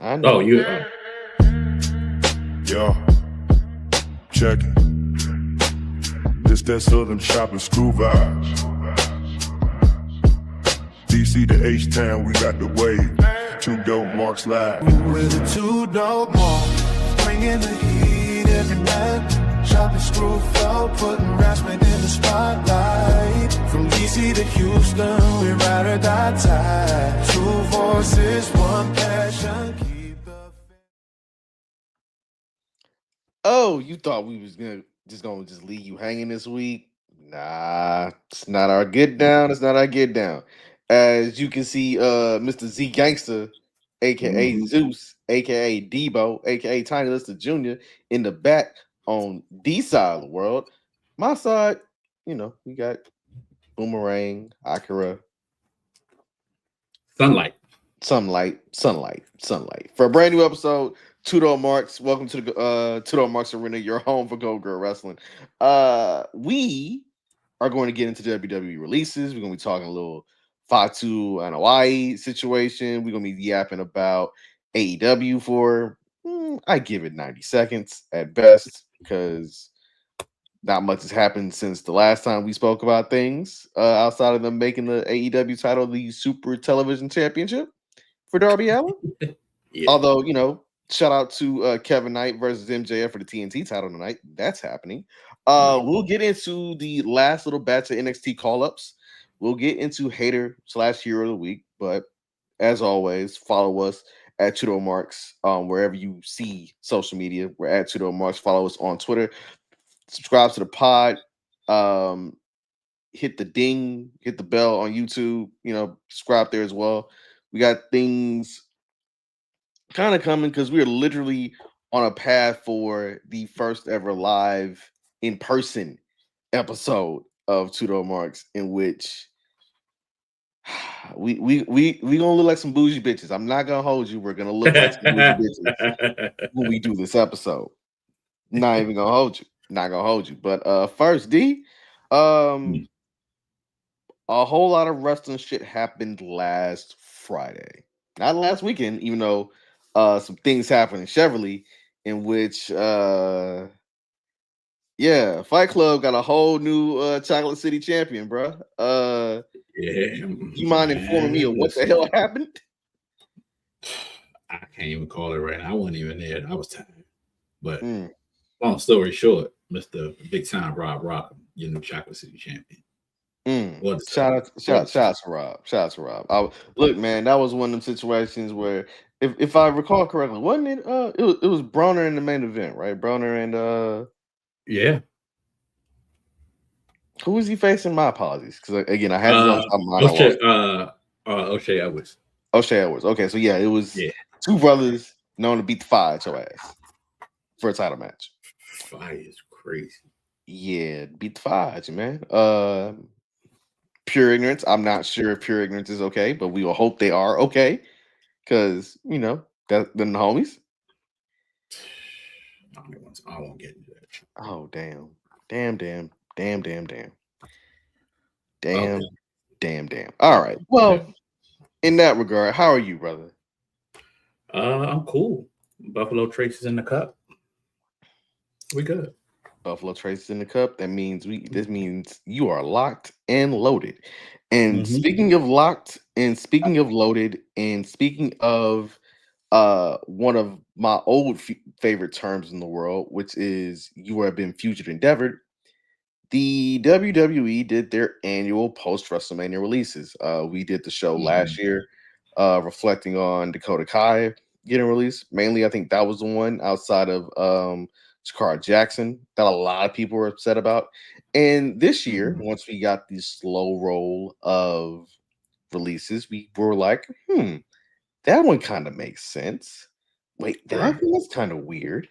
I know. Oh, you. Yo, check it. This that Southern shopping screw vibes. DC to H-Town, we got the wave. 2DopeMarks live. We're the 2DopeMarks, bringing the heat every night. Shopping screw flow, putting Raspman in the spotlight. From DC to Houston, we ride or die tight. Two voices, one passion. Keep the Oh, you thought we was gonna just leave you hanging this week? Nah, it's not our get down. It's not our get down. As you can see, Mr. Z Gangster, aka Zeus, aka Debo, aka Tiny Lister Jr. in the back on D side of the world. My side, we got Boomerang, Akira, Sunlight. sunlight. For a brand new episode, 2DopeMarks. Welcome to the 2DopeMarks Arena, your home for Go Girl Wrestling. We are going to get into WWE releases. We're going to be talking a little Fatu and Hawaii situation. We're going to be yapping about AEW for, I give it 90 seconds at best, because not much has happened since the last time we spoke about things outside of them making the AEW title the Super Television Championship for Darby Allin. Yeah. Although, shout out to Kevin Knight versus MJF for the TNT title tonight. That's happening. We'll get into the last little batch of NXT call-ups. We'll get into hater/hero of the week. But as always, follow us at 2DopeMarks wherever you see social media. We're at 2DopeMarks. Follow us on Twitter. Subscribe to the pod. Hit the ding, hit the bell on YouTube. Subscribe there as well. We got things kind of coming because we are literally on a path for the first ever live in-person episode of 2DopeMarks, in which we gonna look like some bougie bitches. I'm not gonna hold you. We're gonna look like some bougie bitches when we do this episode. Not even gonna hold you. Not gonna hold you. But first, D, a whole lot of wrestling shit happened last Friday. Not last weekend, even though some things happened in Cheverly, in which Fight Club got a whole new Chocolate City champion, bro. Yeah. You mind informing me of what the hell happened? I can't even call it right now. I wasn't even there. I was tired. But long story short, Mr. Big Time Rob Rock, your new Chocolate City champion. Shout out to Rob. Shout out to Rob. Look, man, that was one of them situations where, if I recall correctly, wasn't it? It was Broner in the main event, right? Broner and yeah. Who was he facing? My apologies, because again, I had it on top of my mind. O'Shea Edwards. O'Shea Edwards. Okay, so yeah, it was two brothers known to beat the fire at your ass for a title match. Fire is crazy. Yeah, beat the fire at you, man. Pure ignorance. I'm not sure if pure ignorance is okay, but we will hope they are okay, because that them the homies. I won't get into that. Oh damn. Damn. All right. Well, in that regard, how are you, brother? I'm cool. Buffalo Trace is in the cup. We good. Buffalo Trace is in the cup. That means this means you are locked and loaded. And speaking of locked, and speaking of loaded, and speaking of one of my old favorite terms in the world, which is you have been future endeavored. The WWE did their annual post WrestleMania releases. We did the show last year, reflecting on Dakota Kai getting released. Mainly, I think that was the one outside of Jakara Jackson that a lot of people were upset about. And this year, once we got the slow roll of releases, we were like, that one kind of makes sense. Wait, that's kind of weird,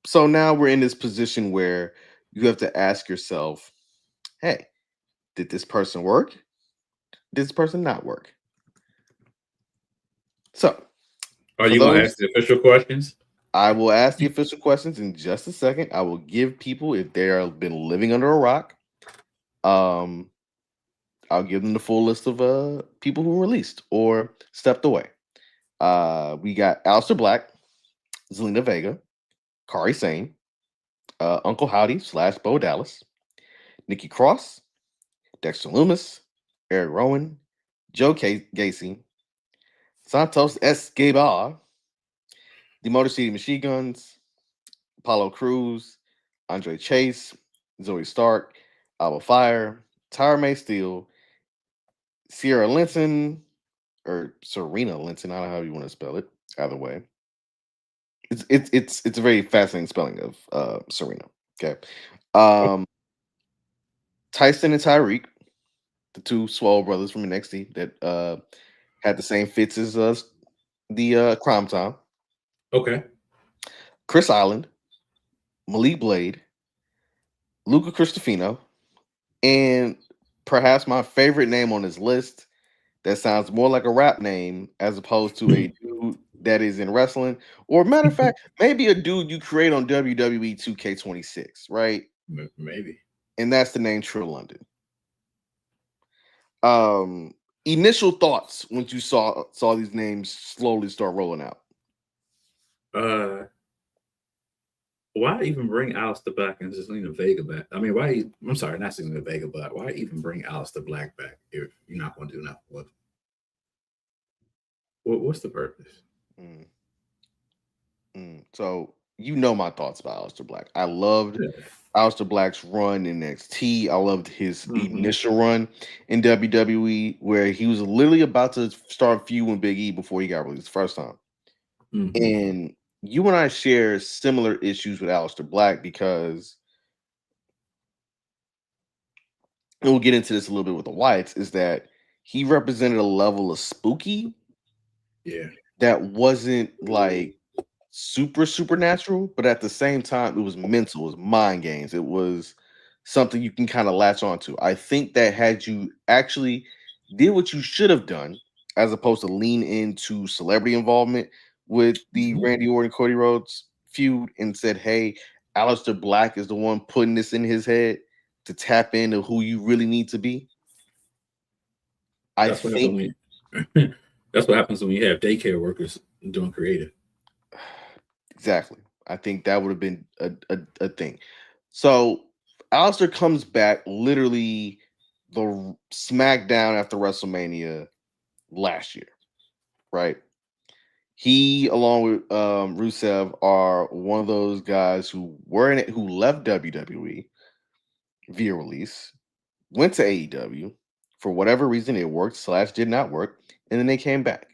So now we're in this position where you have to ask yourself, hey, did this person work? Did this person not work? So, are you going to ask the official questions? I will ask the official questions in just a second. I will give people, if they have been living under a rock, I'll give them the full list of people who released or stepped away. We got Aleister Black, Zelina Vega, Kairi Sane, Uncle Howdy / Bo Dallas, Nikki Cross, Dexter Lumis, Eric Rowan, Joe Gacy, Santos Escobar, the Motor City Machine Guns, Apollo Crews, Andre Chase, Zoe Stark, Alba Fire, Tyra May Steele, Sierra Linton, or Serena Linton. I don't know how you want to spell it. Either way, it's a very fascinating spelling of Serena. Okay, Tyson and Tyreek, the two Swole brothers from NXT that had the same fits as the Crime Time. Okay. Chris Island, Malik Blade, Luca Cristofino, and perhaps my favorite name on this list that sounds more like a rap name as opposed to a dude that is in wrestling, or matter of fact, maybe a dude you create on WWE 2K26, right? Maybe. And that's the name Trill London. Initial thoughts once you saw these names slowly start rolling out. Why even bring Aleister Black and Zelina Vega back? I mean, I'm sorry, not Zelina Vega, but why even bring Aleister Black back if you're not going to do nothing? What's the purpose? So you know my thoughts about Aleister Black. I loved Aleister Black's run in NXT. I loved his initial run in WWE, where he was literally about to start feuding with Big E before he got released the first time. And you and I share similar issues with Aleister Black because, and we'll get into this a little bit with the Wyatts, is that he represented a level of spooky that wasn't like super supernatural, but at the same time, it was mental, it was mind games, it was something you can kind of latch onto. I think that had you actually did what you should have done, as opposed to lean into celebrity involvement with the Randy Orton Cody Rhodes feud and said, hey, Aleister Black is the one putting this in his head to tap into who you really need to be. That's what happens when you have daycare workers doing creative. Exactly. I think that would have been a thing. So Aleister comes back literally the SmackDown after WrestleMania last year, right? He, along with Rusev, are one of those guys who who left WWE via release, went to AEW for whatever reason. It worked / did not work, and then they came back.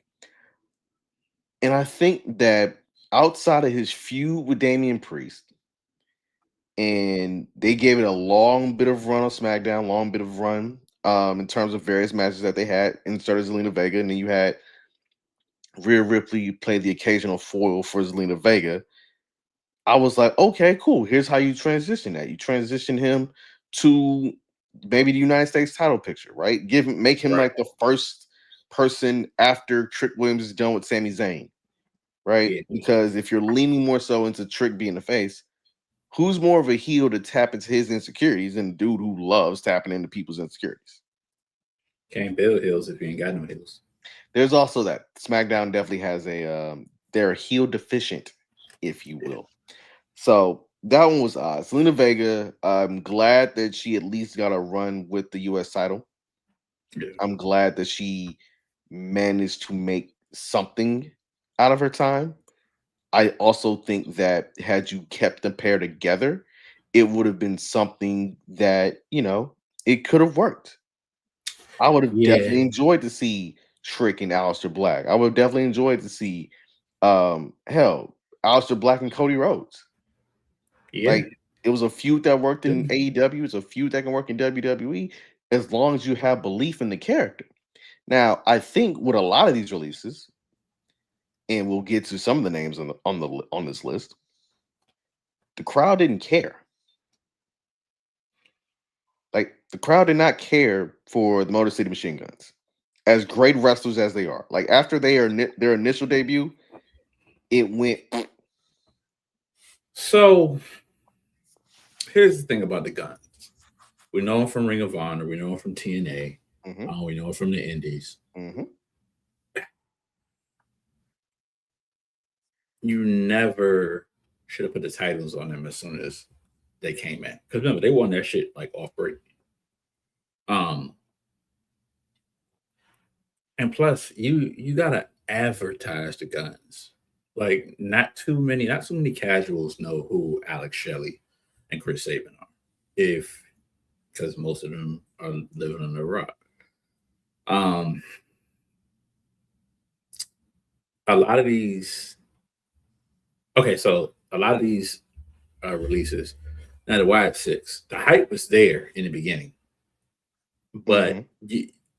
And I think that outside of his feud with Damian Priest, and they gave it a long bit of run on SmackDown, long bit of run in terms of various matches that they had. Inserted Zelina Vega, and then you had Rhea Ripley play the occasional foil for Zelina Vega. I was like, okay, cool. Here's how you transition that. You transition him to maybe the United States title picture, right? Make him like the first person after Trick Williams is done with Sami Zayn, right? Yeah. Because if you're leaning more so into Trick being the face, who's more of a heel to tap into his insecurities than a dude who loves tapping into people's insecurities? Can't build heels if you ain't got no heels. There's also that. SmackDown definitely has they're heel deficient, if you will. So that one was odd. Zelina Vega, I'm glad that she at least got a run with the U.S. title. Yeah. I'm glad that she managed to make something out of her time. I also think that had you kept the pair together, it would have been something that, it could have worked. I would have definitely enjoyed to see Trick and Aleister Black. I would have definitely enjoyed to see, Aleister Black and Cody Rhodes. Yeah. Like, it was a feud that worked in AEW. It's a feud that can work in WWE as long as you have belief in the character. Now, I think with a lot of these releases, and we'll get to some of the names on this list, the crowd didn't care. Like, the crowd did not care for the Motor City Machine Guns, as great wrestlers as they are. Like, after their initial debut, it went. So, here's the thing about the Guns. We know them from Ring of Honor. We know them from TNA. We know them from the Indies. you never should have put the titles on them as soon as they came in. Because remember, they won that shit like off break. And plus, you gotta advertise the guns. Like not too many casuals know who Alex Shelley and Chris Sabin are, because most of them are living on the rock. A lot of these. Okay, so a lot of these releases. Now the Wyatt Sicks, the hype was there in the beginning, but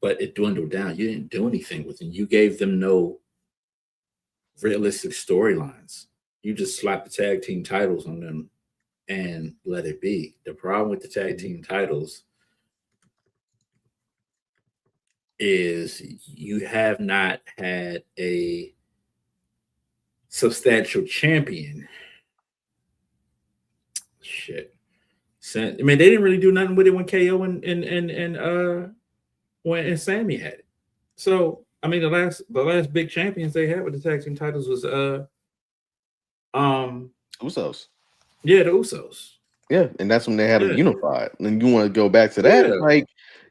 but it dwindled down. You didn't do anything with them. You gave them no realistic storylines. You just slapped the tag team titles on them and let it be. The problem with the tag team titles is you have not had a substantial champion. Shit. I mean, they didn't really do nothing with it when KO and Sammy had it. So I mean, the last big champions they had with the tag team titles was Usos. Yeah, the Usos. Yeah, and that's when they had them unified. And you want to go back to that? Like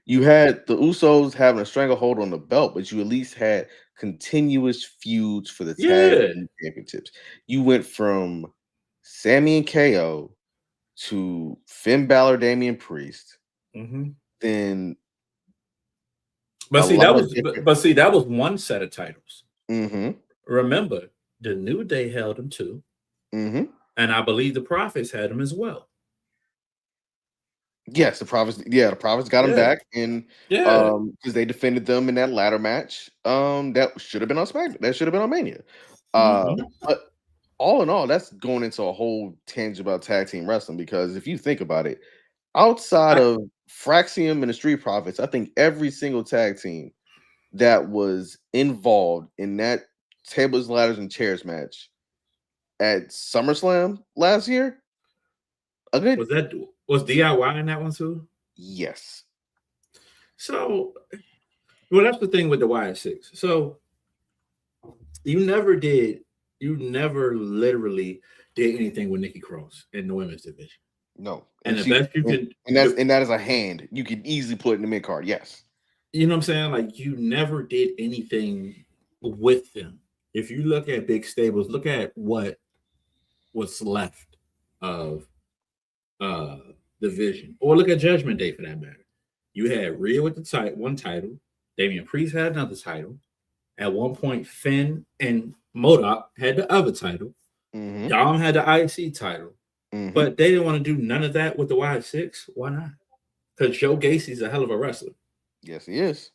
you had the Usos having a stranglehold on the belt, but you at least had continuous feuds for the tag team championships. You went from Sammy and KO to Finn Balor, Damian Priest. Then, but that was one set of titles. Remember, the New Day held them too, and I believe the Prophets had them as well. Yes, the Prophets. Yeah, the Prophets got them back, and because they defended them in that ladder match. That should have been on SmackDown. That should have been on Mania. But all in all, that's going into a whole tangent about tag team wrestling, because if you think about it, outside of Fraxium and the Street Profits, I think every single tag team that was involved in that tables, ladders, and chairs match at SummerSlam last year, was DIY in that one too? Yes. So, well, that's the thing with the Wyatt Sicks. So you never literally did anything with Nikki Cross in the women's division. No. And the best you could, and that is a hand you could easily put in the mid card. Yes. You know what I'm saying? Like, you never did anything with them. If you look at big stables, look at what was left of division, or look at Judgment Day for that matter. You had Rhea with the one title, Damian Priest had another title. At one point, Finn and MODOK had the other title. Dom had the IC title. But they didn't want to do none of that with the Wyatt Sicks. Why not? Because Joe Gacy's a hell of a wrestler. Yes, he is.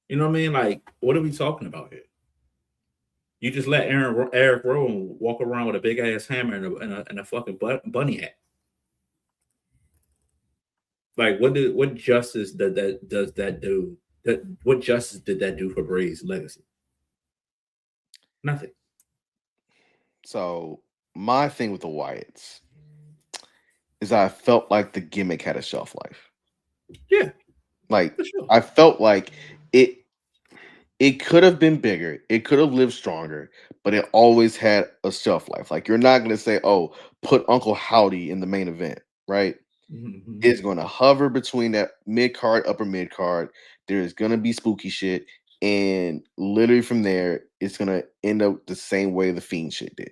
You know what I mean? Like, what are we talking about here? You just let Eric Rowan walk around with a big ass hammer and a fucking bunny hat. Like, what justice does that do? What justice did that do for Bray's legacy? Nothing. So my thing with the Wyatts is I felt like the gimmick had a shelf life. Yeah. Like, sure. I felt like it could have been bigger. It could have lived stronger, but it always had a shelf life. Like, you're not going to say, oh, put Uncle Howdy in the main event, right? It's going to hover between that mid card, upper mid card. There's going to be spooky shit. And literally from there, it's going to end up the same way the Fiend shit did.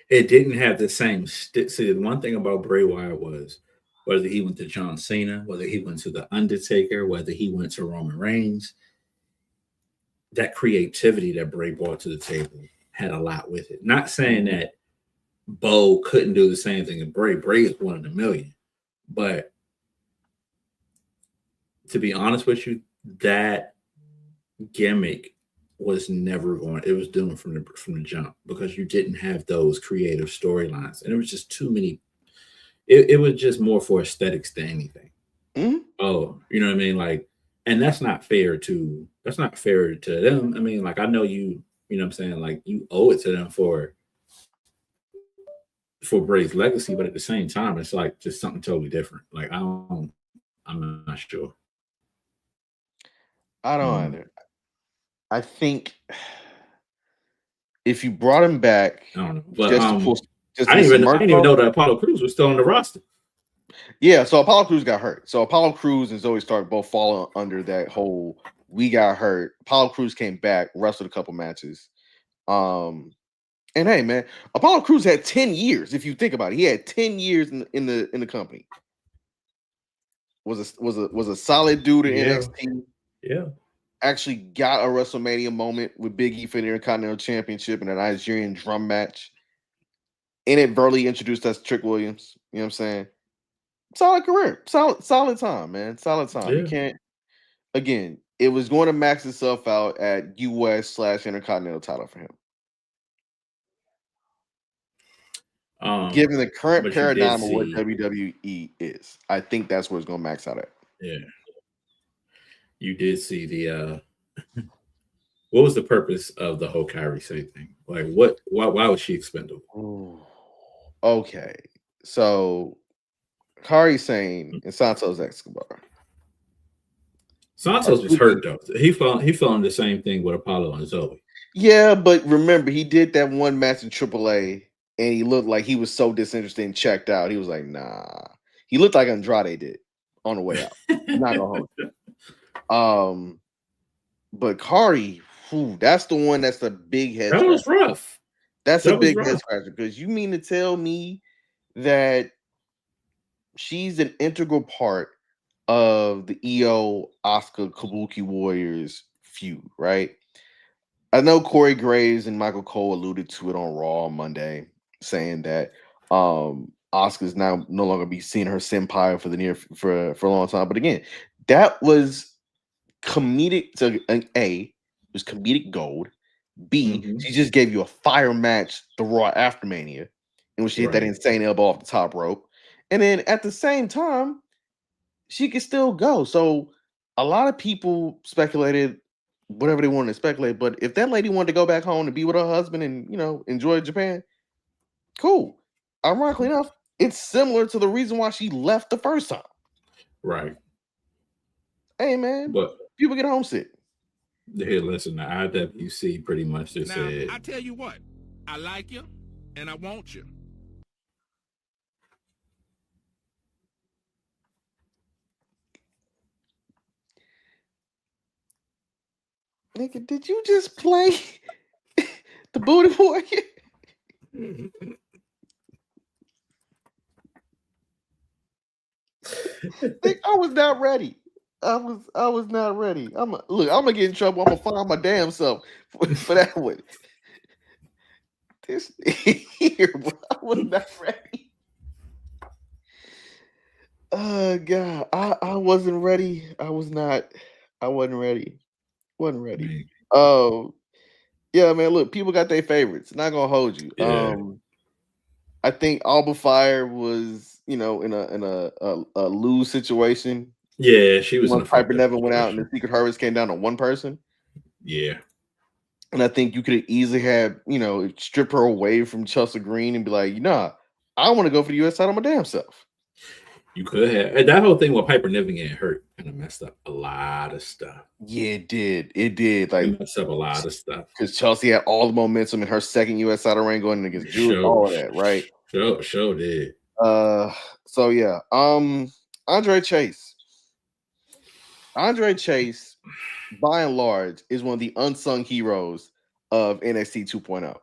It didn't have the same See, the one thing about Bray Wyatt was, whether he went to John Cena, whether he went to The Undertaker, whether he went to Roman Reigns, that creativity that Bray brought to the table had a lot with it. Not saying that Bo couldn't do the same thing as Bray. Bray is one in a million. But to be honest with you, that gimmick was never going. It was doomed from the jump, because you didn't have those creative storylines, and it was just too many. It was just more for aesthetics than anything. Oh, you know what I mean? Like, and that's not fair to them. I mean, like, I know you know what I'm saying? Like, you owe it to them for Bray's legacy, but at the same time, it's like just something totally different. Like, I'm not sure. I don't either. I think if you brought him back, I don't know, but just to pull, just I to didn't get some even know that Apollo Crews was still on the roster. Yeah, so Apollo Crews got hurt. So Apollo Crews and Zoe Stark both fall under that whole we got hurt. Apollo Crews came back, wrestled a couple matches. And hey, man, Apollo Crews had 10 years. If you think about it, he had 10 years in the company. Was a solid dude in NXT. Yeah. Actually got a WrestleMania moment with Big E for the Intercontinental Championship in a Nigerian drum match. Inadvertently introduced us to Trick Williams. You know what I'm saying? Solid career. Solid time, man. Solid time. Yeah. You can't, again, it was going to max itself out at US/Intercontinental title for him. Given the current paradigm of what WWE is, I think that's where it's going to max out at. Yeah. You did see the what was the purpose of the whole Kairi Sane thing? Like why was she expendable? Ooh. Okay. So Kairi Sane and Santos Escobar. Santos was hurt though. He fell in the same thing with Apollo and Zoe. Yeah, but remember, he did that one match in AAA and he looked like he was so disinterested and checked out. He was like, nah. He looked like Andrade did on the way out. Not gonna hold you. But Kairi, that's the one that's the big head. That was rough. That's a big head scratcher because you mean to tell me that she's an integral part of the EO Asuka Kabuki Warriors feud, right? I know Corey Graves and Michael Cole alluded to it on Raw on Monday, saying that Asuka's now no longer be seeing her senpai for a long time. But again, that was comedic to it was comedic gold. B, she just gave you a fire match the Raw after Mania, in which she hit that insane elbow off the top rope. And then at the same time, she could still go. So a lot of people speculated whatever they wanted to speculate. But if that lady wanted to go back home and be with her husband and, enjoy Japan, cool. Ironically enough, it's similar to the reason why she left the first time. Right. Hey, man, but people get homesick. Hey, listen, the IWC pretty much just said. I tell you what, I like you and I want you. Nigga, did you just play the Booty Warrior? I was not ready. I was not ready. I'm gonna get in trouble. I'm gonna find my damn self for that one. This here, bro, I was not ready. Oh God, I wasn't ready. I wasn't ready. Wasn't ready. Oh, yeah, man. Look, people got their favorites. Not gonna hold you. Yeah. I think Alba Fire was, in a lose situation. Yeah, she was. When Piper Neville went out and the Secret Harvest came down to one person. Yeah. And I think you could have easily had, strip her away from Chelsea Green and be like, I want to go for the US title my damn self. You could have. And that whole thing with Piper Niven getting hurt kind of messed up a lot of stuff. Yeah, it did. It did. Like, it messed up a lot of stuff. Because Chelsea had all the momentum in her second US title reign going against Julie, all of that, right? Sure did. So yeah. Andre Chase, by and large, is one of the unsung heroes of NXT 2.0.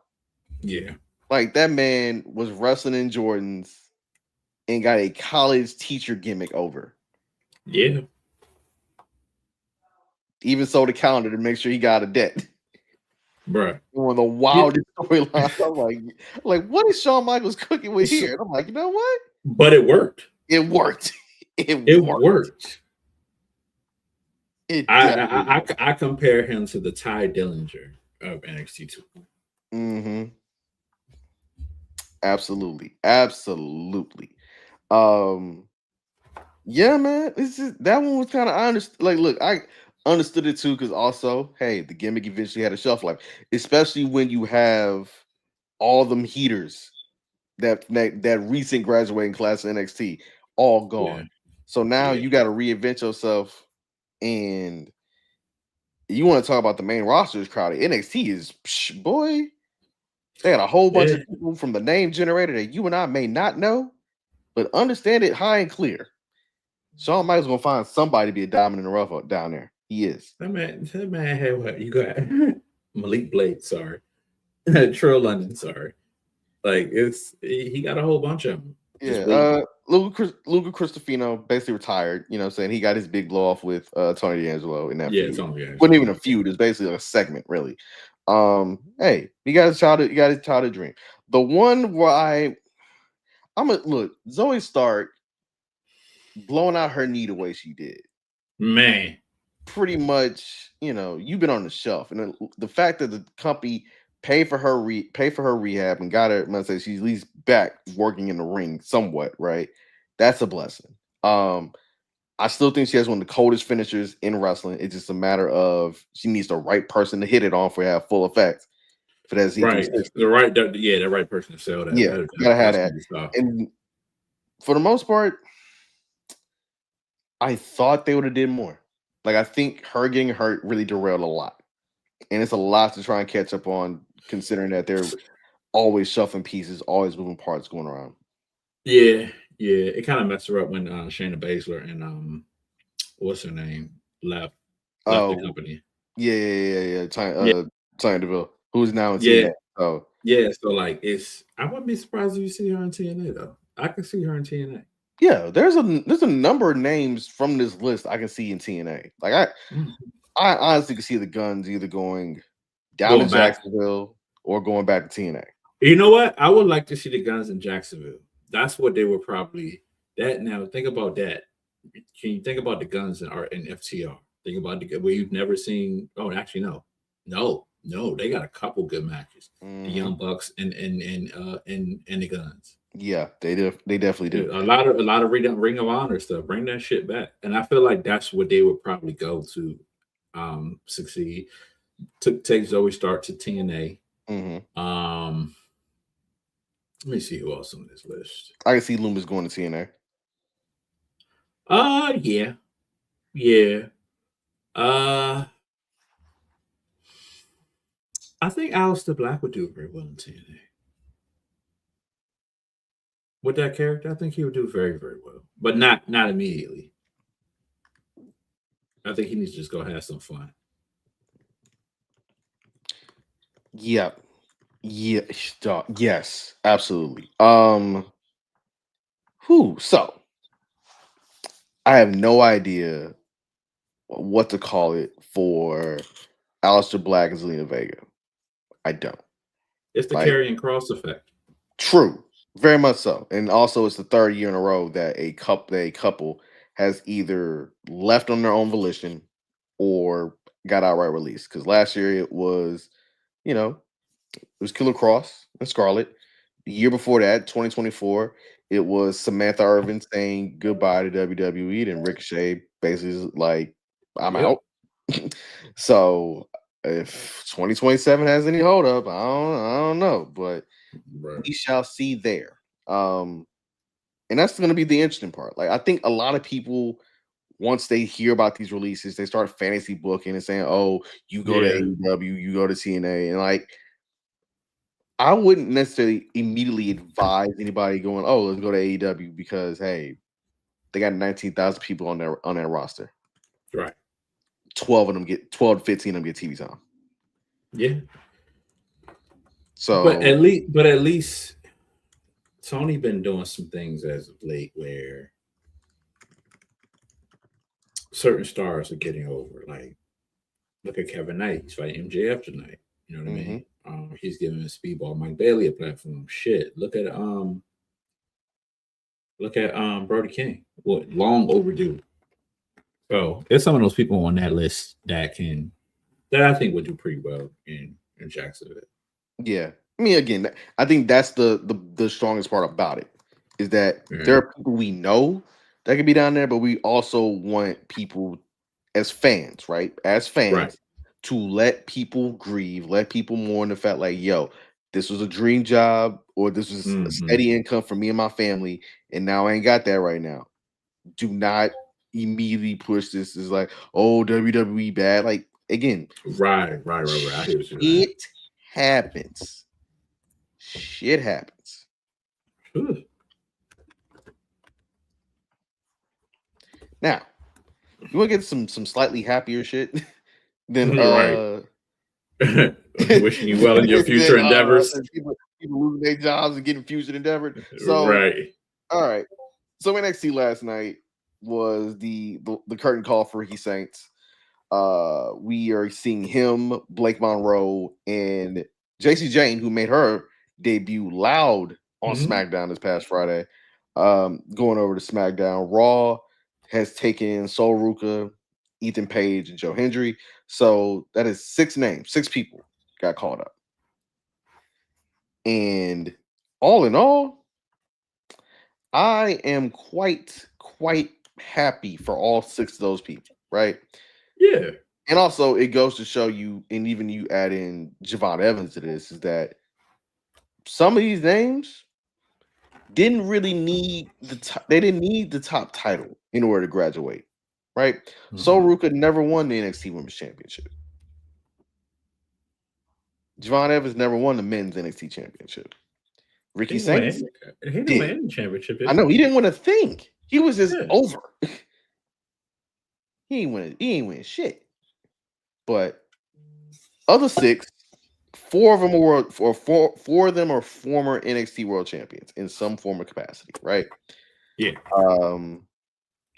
Yeah. Like, that man was wrestling in Jordans and got a college teacher gimmick over. Yeah. Even sold a calendar to make sure he got a debt. Bruh. One of the wildest storylines. I'm like, what is Shawn Michaels cooking with here? And I'm like, you know what? But it worked. It worked. It worked. I compare him to the Ty Dillinger of NXT 2. Mm-hmm. Absolutely. Yeah, man. It's just, that one was kind of honest. Like, look, I understood it too, because also, hey, the gimmick eventually had a shelf life, especially when you have all them heaters that recent graduating class of NXT all gone. Yeah. So now you got to reinvent yourself. And you want to talk about the main roster's crowded. NXT is, boy, They got a whole bunch of people from the name generator that you and I may not know, but understand it high and clear. Shawn Michaels gonna find somebody to be a diamond in the rough down there. He is. That man had what you got? Malik Blade, sorry. Trill London, sorry. Like he got a whole bunch of them. Yeah, Luca Cristofino basically retired. You know what I'm saying? He got his big blow off with Tony D'Angelo in that feud. It wasn't even a feud, it's basically a segment, really. Hey, he got his childhood dream. The one where I'm gonna look, Zoe Stark blowing out her knee the way she did. Man. Pretty much, you've been on the shelf. And the fact that the company paid for her rehab and got her, let's say she's at least back working in the ring somewhat, right? That's a blessing. I still think she has one of the coldest finishers in wrestling. It's just a matter of she needs the right person to hit it on for it to have full effect. For that right, the right person to sell that. Yeah, gotta have that. And for the most part, I thought they would have did more. Like, I think her getting hurt really derailed a lot. And it's a lot to try and catch up on, considering that they're always shuffling pieces, always moving parts going around. Yeah. It kind of messed her up when Shayna Baszler and what's her name left the company. Yeah. Tanya Deville, who's now in TNA. So like I wouldn't be surprised if you see her in TNA though. I can see her in TNA. Yeah, there's a number of names from this list I can see in TNA. Like I honestly can see the Guns either going down to Jacksonville or going back to TNA. You know what? I would like to see the Guns in Jacksonville. That's what they were probably. That now think about that. Can you think about the Guns in FTR? Think about where you've never seen. Oh, actually, no. They got a couple good matches. The Young Bucks and the Guns. Yeah, they definitely do. A lot of Ring of Honor stuff. Bring that shit back, and I feel like that's what they would probably go to succeed. To take Zoe Stark to TNA. Let me see who else on this list. I can see Loomis going to TNA. Yeah. I think Aleister Black would do very well in TNA. With that character, I think he would do very, very well. But not immediately. I think he needs to just go have some fun. Yeah. Yes, absolutely. So I have no idea what to call it for Aleister Black and Zelina Vega. I don't. It's the Karrion Kross effect. True. Very much so. And also it's the third year in a row that a couple has either left on their own volition or got outright released. Because last year it was, it was Killer Kross and Scarlett. The year before that, 2024, it was Samantha Irvin saying goodbye to WWE, and Ricochet basically is like, I'm out. So if 2027 has any hold up, I don't know, but we shall see there. And that's going to be the interesting part. Like, I think a lot of people, once they hear about these releases, they start fantasy booking and saying, "Oh, you go to AEW, you go to TNA," and like, I wouldn't necessarily immediately advise anybody going, "Oh, let's go to AEW," because hey, they got 19,000 people on their roster. Right. 12 to 15 of them get TV time. Yeah. So, but at least Tony been doing some things as of late where certain stars are getting over. Like, look at Kevin Knight. He's fighting MJF tonight. You know what I mean? He's giving Speedball Mike Bailey a platform. Shit. Look at Brody King. What, long overdue. So there's some of those people on that list that I think would do pretty well in Jacksonville. Yeah. I mean, again, I think that's the strongest part about it is that there are people we know that can be down there, but we also want people as fans, right? As fans, to let people grieve, let people mourn the fact like, yo, this was a dream job or this was a steady income for me and my family, and now I ain't got that right now. Do not immediately push this as like, oh, WWE bad. Like, again, right. It happens. shit happens. Ooh. Now, you want to get some slightly happier shit than Right. Wishing you well in your future endeavors. People losing their jobs and getting future endeavors. So, Right. All right. So NXT last night was the curtain call for Ricky Saints. We are seeing him, Blake Monroe, and JC Jane, who made her debut loud on SmackDown this past Friday, going over to SmackDown. Raw has taken Sol Ruka, Ethan Page, and Joe Hendry. So that is 6 names, 6 people got called up. And all in all, I am quite happy for all 6 of those people, right? Yeah. And also, it goes to show you, and even you add in Javon Evans to this, is that some of these names didn't really need they didn't need the top title in order to graduate, right? Sol Ruka never won the NXT Women's Championship. Javon Evans never won the Men's NXT Championship. Ricky Saints, he didn't win any championship. I know he didn't win a thing. He was just over. He ain't win shit. But other 6, 4 of them four of them are former NXT World Champions in some form of capacity, right? Yeah.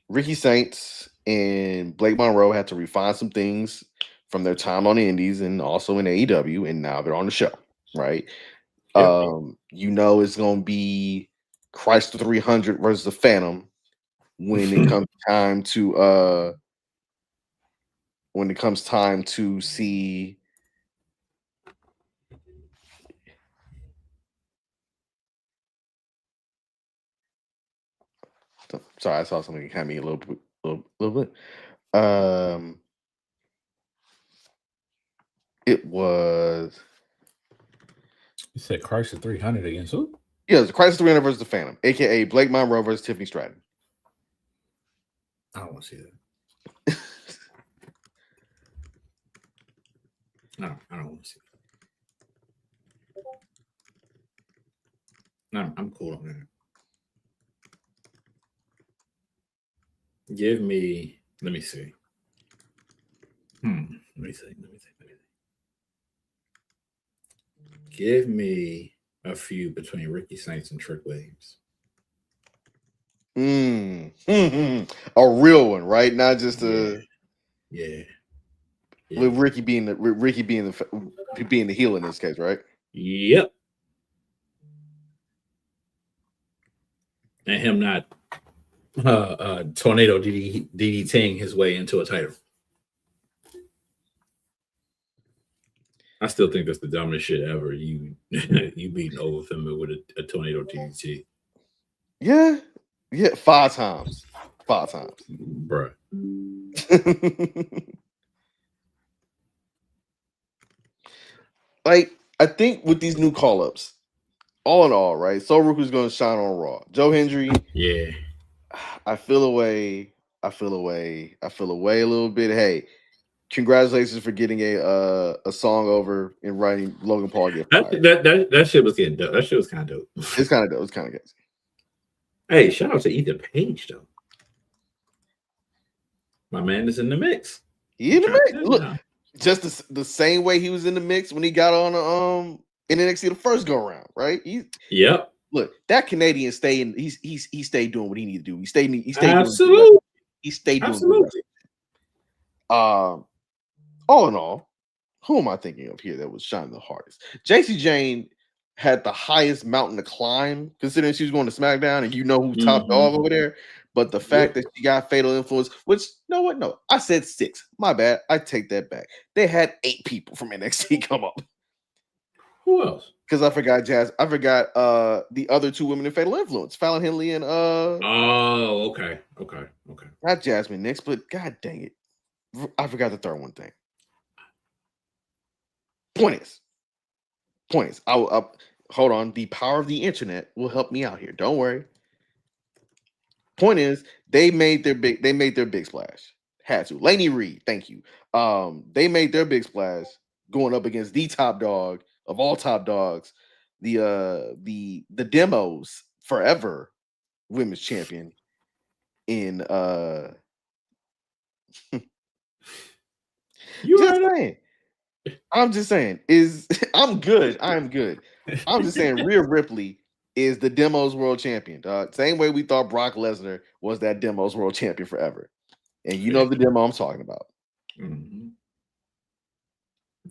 Ricky Saints and Blake Monroe had to refine some things from their time on the Indies and also in AEW, and now they're on the show, right? Yep. You know it's gonna be Chrysler 300 versus the Phantom when it comes time to see sorry, I saw something that kind of me a little bit. It was. You said Chrysler 300 against who? Yeah, it's Chrysler 300 versus the Phantom, aka Blake Monroe versus Tiffany Stratton. I don't want to see that. No, I don't want to see that. No, I'm cool on that. Give me. Let me see. Let me see. Give me a feud between Ricky Saints and Trick Williams. A real one, right? Not just yeah. With Ricky being the heel in this case, right? Yep. And him not tornado DDTing his way into a title. I still think that's the dumbest shit ever. You beating over Femme with a tornado DDT. Yeah, 5 times. 5 times. Bruh. Like, I think with these new call-ups, all in all, right? Sol Ruka's going to shine on Raw. Joe Hendry, yeah. I feel away a little bit. Hey, congratulations for getting a song over and writing Logan Paul get fired. That shit was getting dope. That shit was kind of dope. It's kind of dope. It's kind of good. Hey, shout out to Ethan Page though. My man is in the mix. He in the mix. Look, just the same way he was in the mix when he got on in NXT the first go around, right? Yep. Look, that Canadian stayed. He stayed doing what he needed to do. He stayed. Absolutely. He stayed doing. Absolutely. All in all, who am I thinking of here that was shining the hardest? JC Jane had the highest mountain to climb, considering she was going to SmackDown, and you know who top dog over there. But the fact that she got Fatal Influence, which, you know what? No, I said 6. My bad. I take that back. They had 8 people from NXT come up. Who else? Because I forgot the other 2 women in Fatal Influence, Fallon Henley and Oh, okay. Not Jasmine Nix, but god dang it, I forgot the third one thing. Point is, I'll hold on. The power of the internet will help me out here. Don't worry. Point is, they made their big splash. Had to. Laney Reed, thank you. They made their big splash going up against the top dog of all top dogs, the demos forever women's champion in I'm just saying I'm good. I'm good. I'm just saying Rhea Ripley is the demos world champion. Same way we thought Brock Lesnar was that demos world champion forever. And you know the demo I'm talking about. Mm-hmm.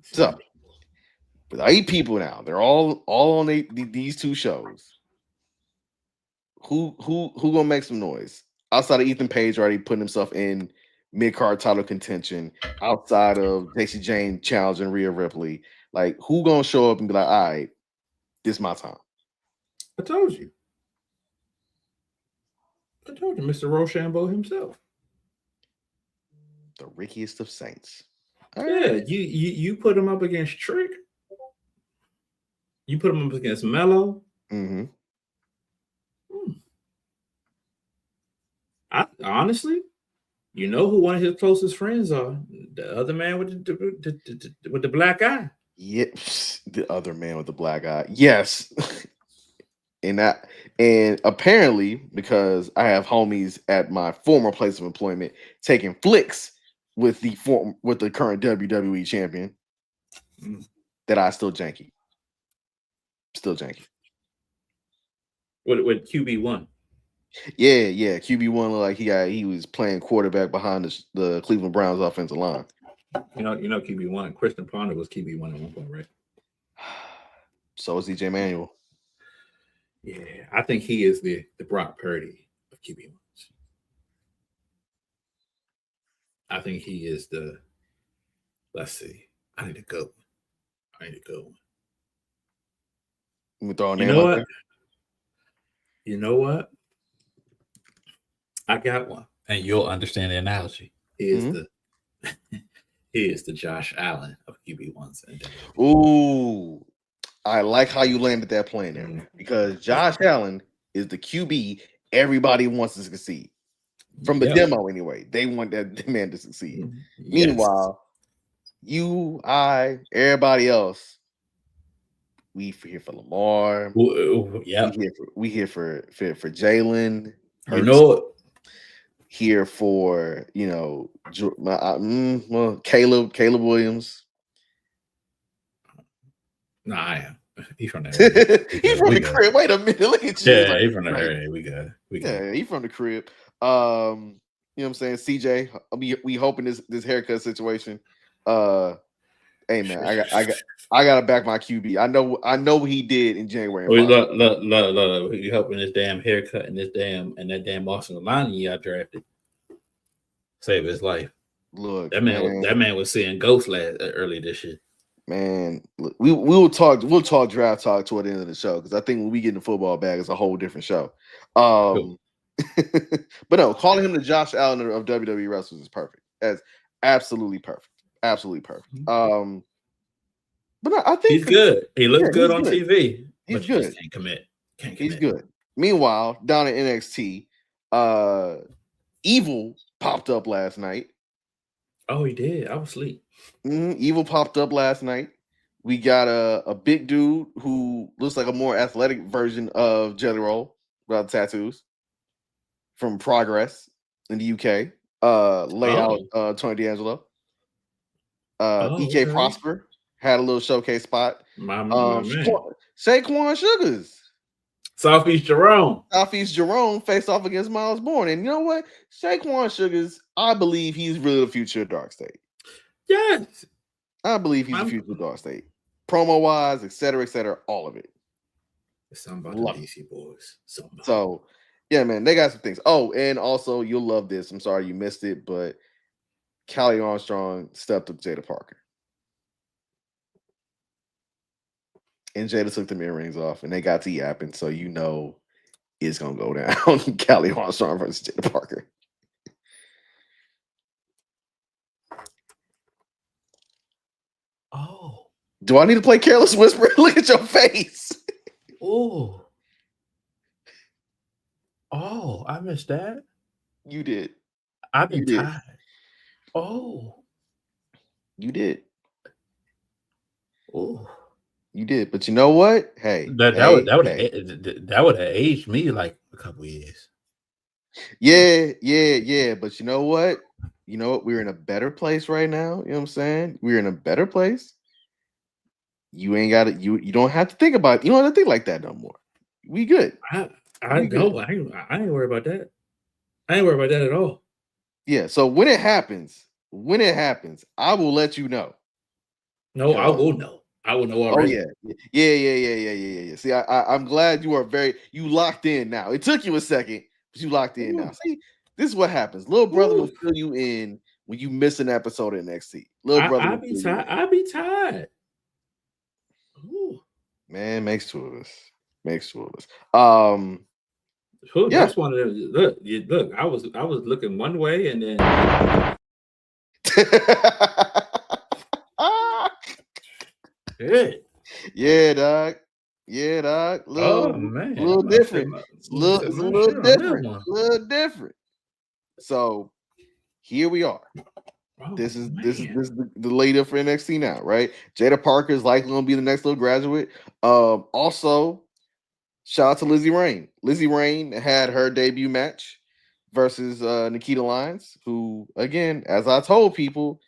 So with 8 people now, they're all on these 2 shows. Who gonna make some noise outside of Ethan Page already putting himself in mid-card title contention, outside of Dacey Jane challenging Rhea Ripley? Like, who gonna show up and be like, all right, this is my time? I told you, Mr. Rochambeau himself, the rickiest of saints. You put him up against Trick. You put him up against Mello. Mm-hmm. Honestly, you know who one of his closest friends are? The other man with the black eye. Yep, the other man with the black eye. Yes. And apparently, because I have homies at my former place of employment taking flicks with the current WWE champion, that I still janky. With QB1. Yeah. QB1 like he was playing quarterback behind the Cleveland Browns offensive line. You know QB1. Christian Ponder was QB1 at one point, right? So is EJ Manuel. Yeah, I think he is the Brock Purdy of QB1s. I think he is the. Let's see. I need to go. You throw a you name know out what? there? You know what? I got one, and you'll understand the analogy. He is the Josh Allen of QB1s. Ooh, I like how you landed that plane there, because Josh Allen is the QB everybody wants to succeed. From the demo, anyway, they want that man to succeed. Yes. Meanwhile, you, I, everybody else, we here for Lamar. Yeah, we here for Jalen. You know, here for Caleb Williams. No, I am. He's from the area. He's from the crib. Wait a minute. Look at you. Yeah, he's from the area. We got. Yeah, he's from the crib. You know what I'm saying? CJ, we hoping this haircut situation. Hey man, I gotta back my QB. I know what he did in January. Look, you helping this damn haircut and that damn Austin line y'all drafted. Save his life. Look, that man was seeing ghosts early this year. Man, look, we'll talk draft talk toward the end of the show, because I think when we get in the football bag, it's a whole different show. Cool. But no, calling him the Josh Allen of WWE wrestlers is perfect. That's absolutely perfect. But no, I think he's good. He looks good on TV. He's good. Just can't commit. He's good. Meanwhile, down at NXT, Evil popped up last night. Oh, he did. I was asleep. Evil popped up last night. We got a big dude who looks like a more athletic version of Jelly Roll without tattoos from Progress in the UK. Layout Tony D'Angelo. EK Prosper had a little showcase spot. My man. Shaquan Sugars. Southeast Jerome faced off against Miles Bourne. And you know what? Shaquan Sugars, I believe he's really the future of Dark State. Yes. I believe he's the future of Dark State. Promo-wise, et cetera, all of it. It's something about the DC boys. So, yeah, man, they got some things. Oh, and also, you'll love this. I'm sorry you missed it, but Callie Armstrong stepped up Jada Parker. And Jada took the earrings off, and they got to yapping, so you know it's going to go down. Callie Armstrong versus Jada Parker. Oh. Do I need to play Careless Whisper? Look at your face. Oh. Oh, I missed that. You did. I've been tired. Oh. You did. Oh. You did, but you know what? Hey, that would have aged me like a couple years. Yeah. But you know what? We're in a better place right now. You know what I'm saying? We're in a better place. You ain't got it. You don't have to think about it. You don't have to think like that no more. We good. I ain't worried about that. I ain't worried about that at all. Yeah. So when it happens, I will let you know. No, I will know. I will know already. Oh yeah. See, I'm glad you locked in now. It took you a second, but you locked in now. See, this is what happens. Little brother will fill you in when you miss an episode of NXT. Little brother, I'll be tired. Ooh. Man, makes two of us. That's one of them. Look. I was looking one way, and then yeah, dog. Little different. Little different. So here we are. This is the leader for NXT now, right? Jada Parker is likely going to be the next little graduate. Also, shout out to Lizzie Rain. Lizzie Rain had her debut match versus Nikita Lyons, who, again, as I told people,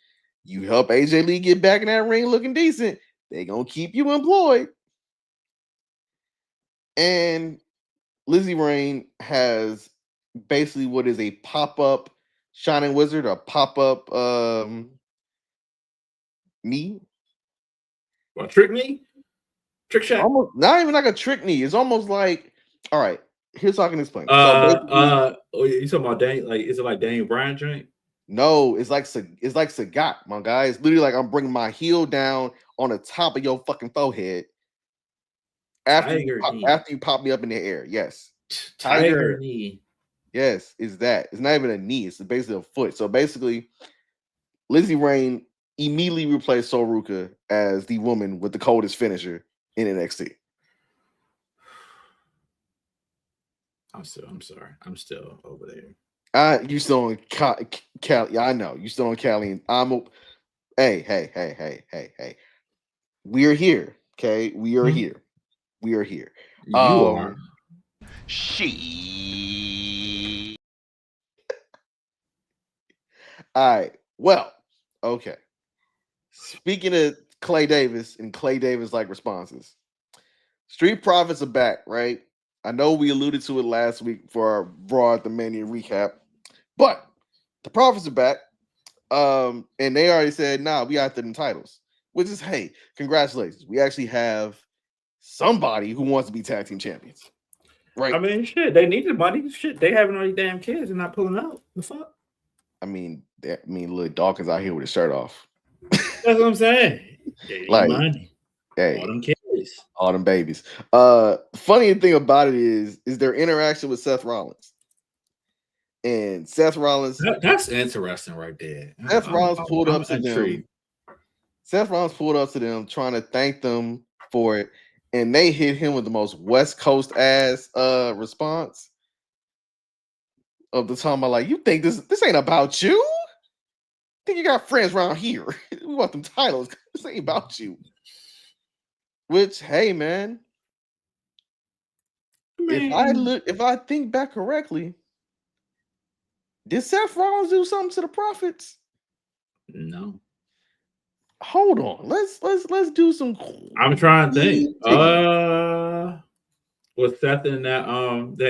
you help AJ Lee get back in that ring looking decent, they gonna keep you employed. And Lizzie Rain has basically what is a pop-up Shining Wizard, a pop-up knee. What, trick knee? Trick shot? Almost not even like a trick knee. It's almost like, all right, here's how I can explain. You talking about Daniel? Like, is it like Daniel Bryan joint? No, it's like Sagat, my guy. It's literally like I'm bringing my heel down on the top of your fucking forehead after you pop me up in the air. Yes, Tiger knee. Yes, it's that. It's not even a knee. It's basically a foot. So basically, Lizzie Rain immediately replaced Sol Ruka as the woman with the coldest finisher in NXT. I'm sorry. I'm still over there. You still on Cali? I know you still on Cali. Hey. We are here. Okay, we are here. We are here. You are. All right. Well, okay. Speaking of Clay Davis and Clay Davis like responses, Street Profits are back, right? I know we alluded to it last week for our Raw at the Mania recap, but the Profits are back. And they already said, nah, we got them titles, which is, hey, congratulations. We actually have somebody who wants to be tag team champions. Right. I mean, shit, they need the money. Shit, they having all these damn kids and not pulling out. The fuck? I mean, little Dawkins out here with his shirt off. That's what I'm saying. Like, money. Hey, all them kids. All them babies. Funny thing about it is their interaction with Seth Rollins. And Seth Rollins. That's interesting right there. Seth Rollins pulled up to them. Seth Rollins pulled up to them trying to thank them for it. And they hit him with the most West Coast ass response of the time. I'm like, you think this ain't about you? Think you got friends around here? We want them titles. This ain't about you. Which, hey, man, if I think back correctly, did Seth Rollins do something to the Profits? No. Hold on. Let's do some. I'm trying to think. Was Seth in that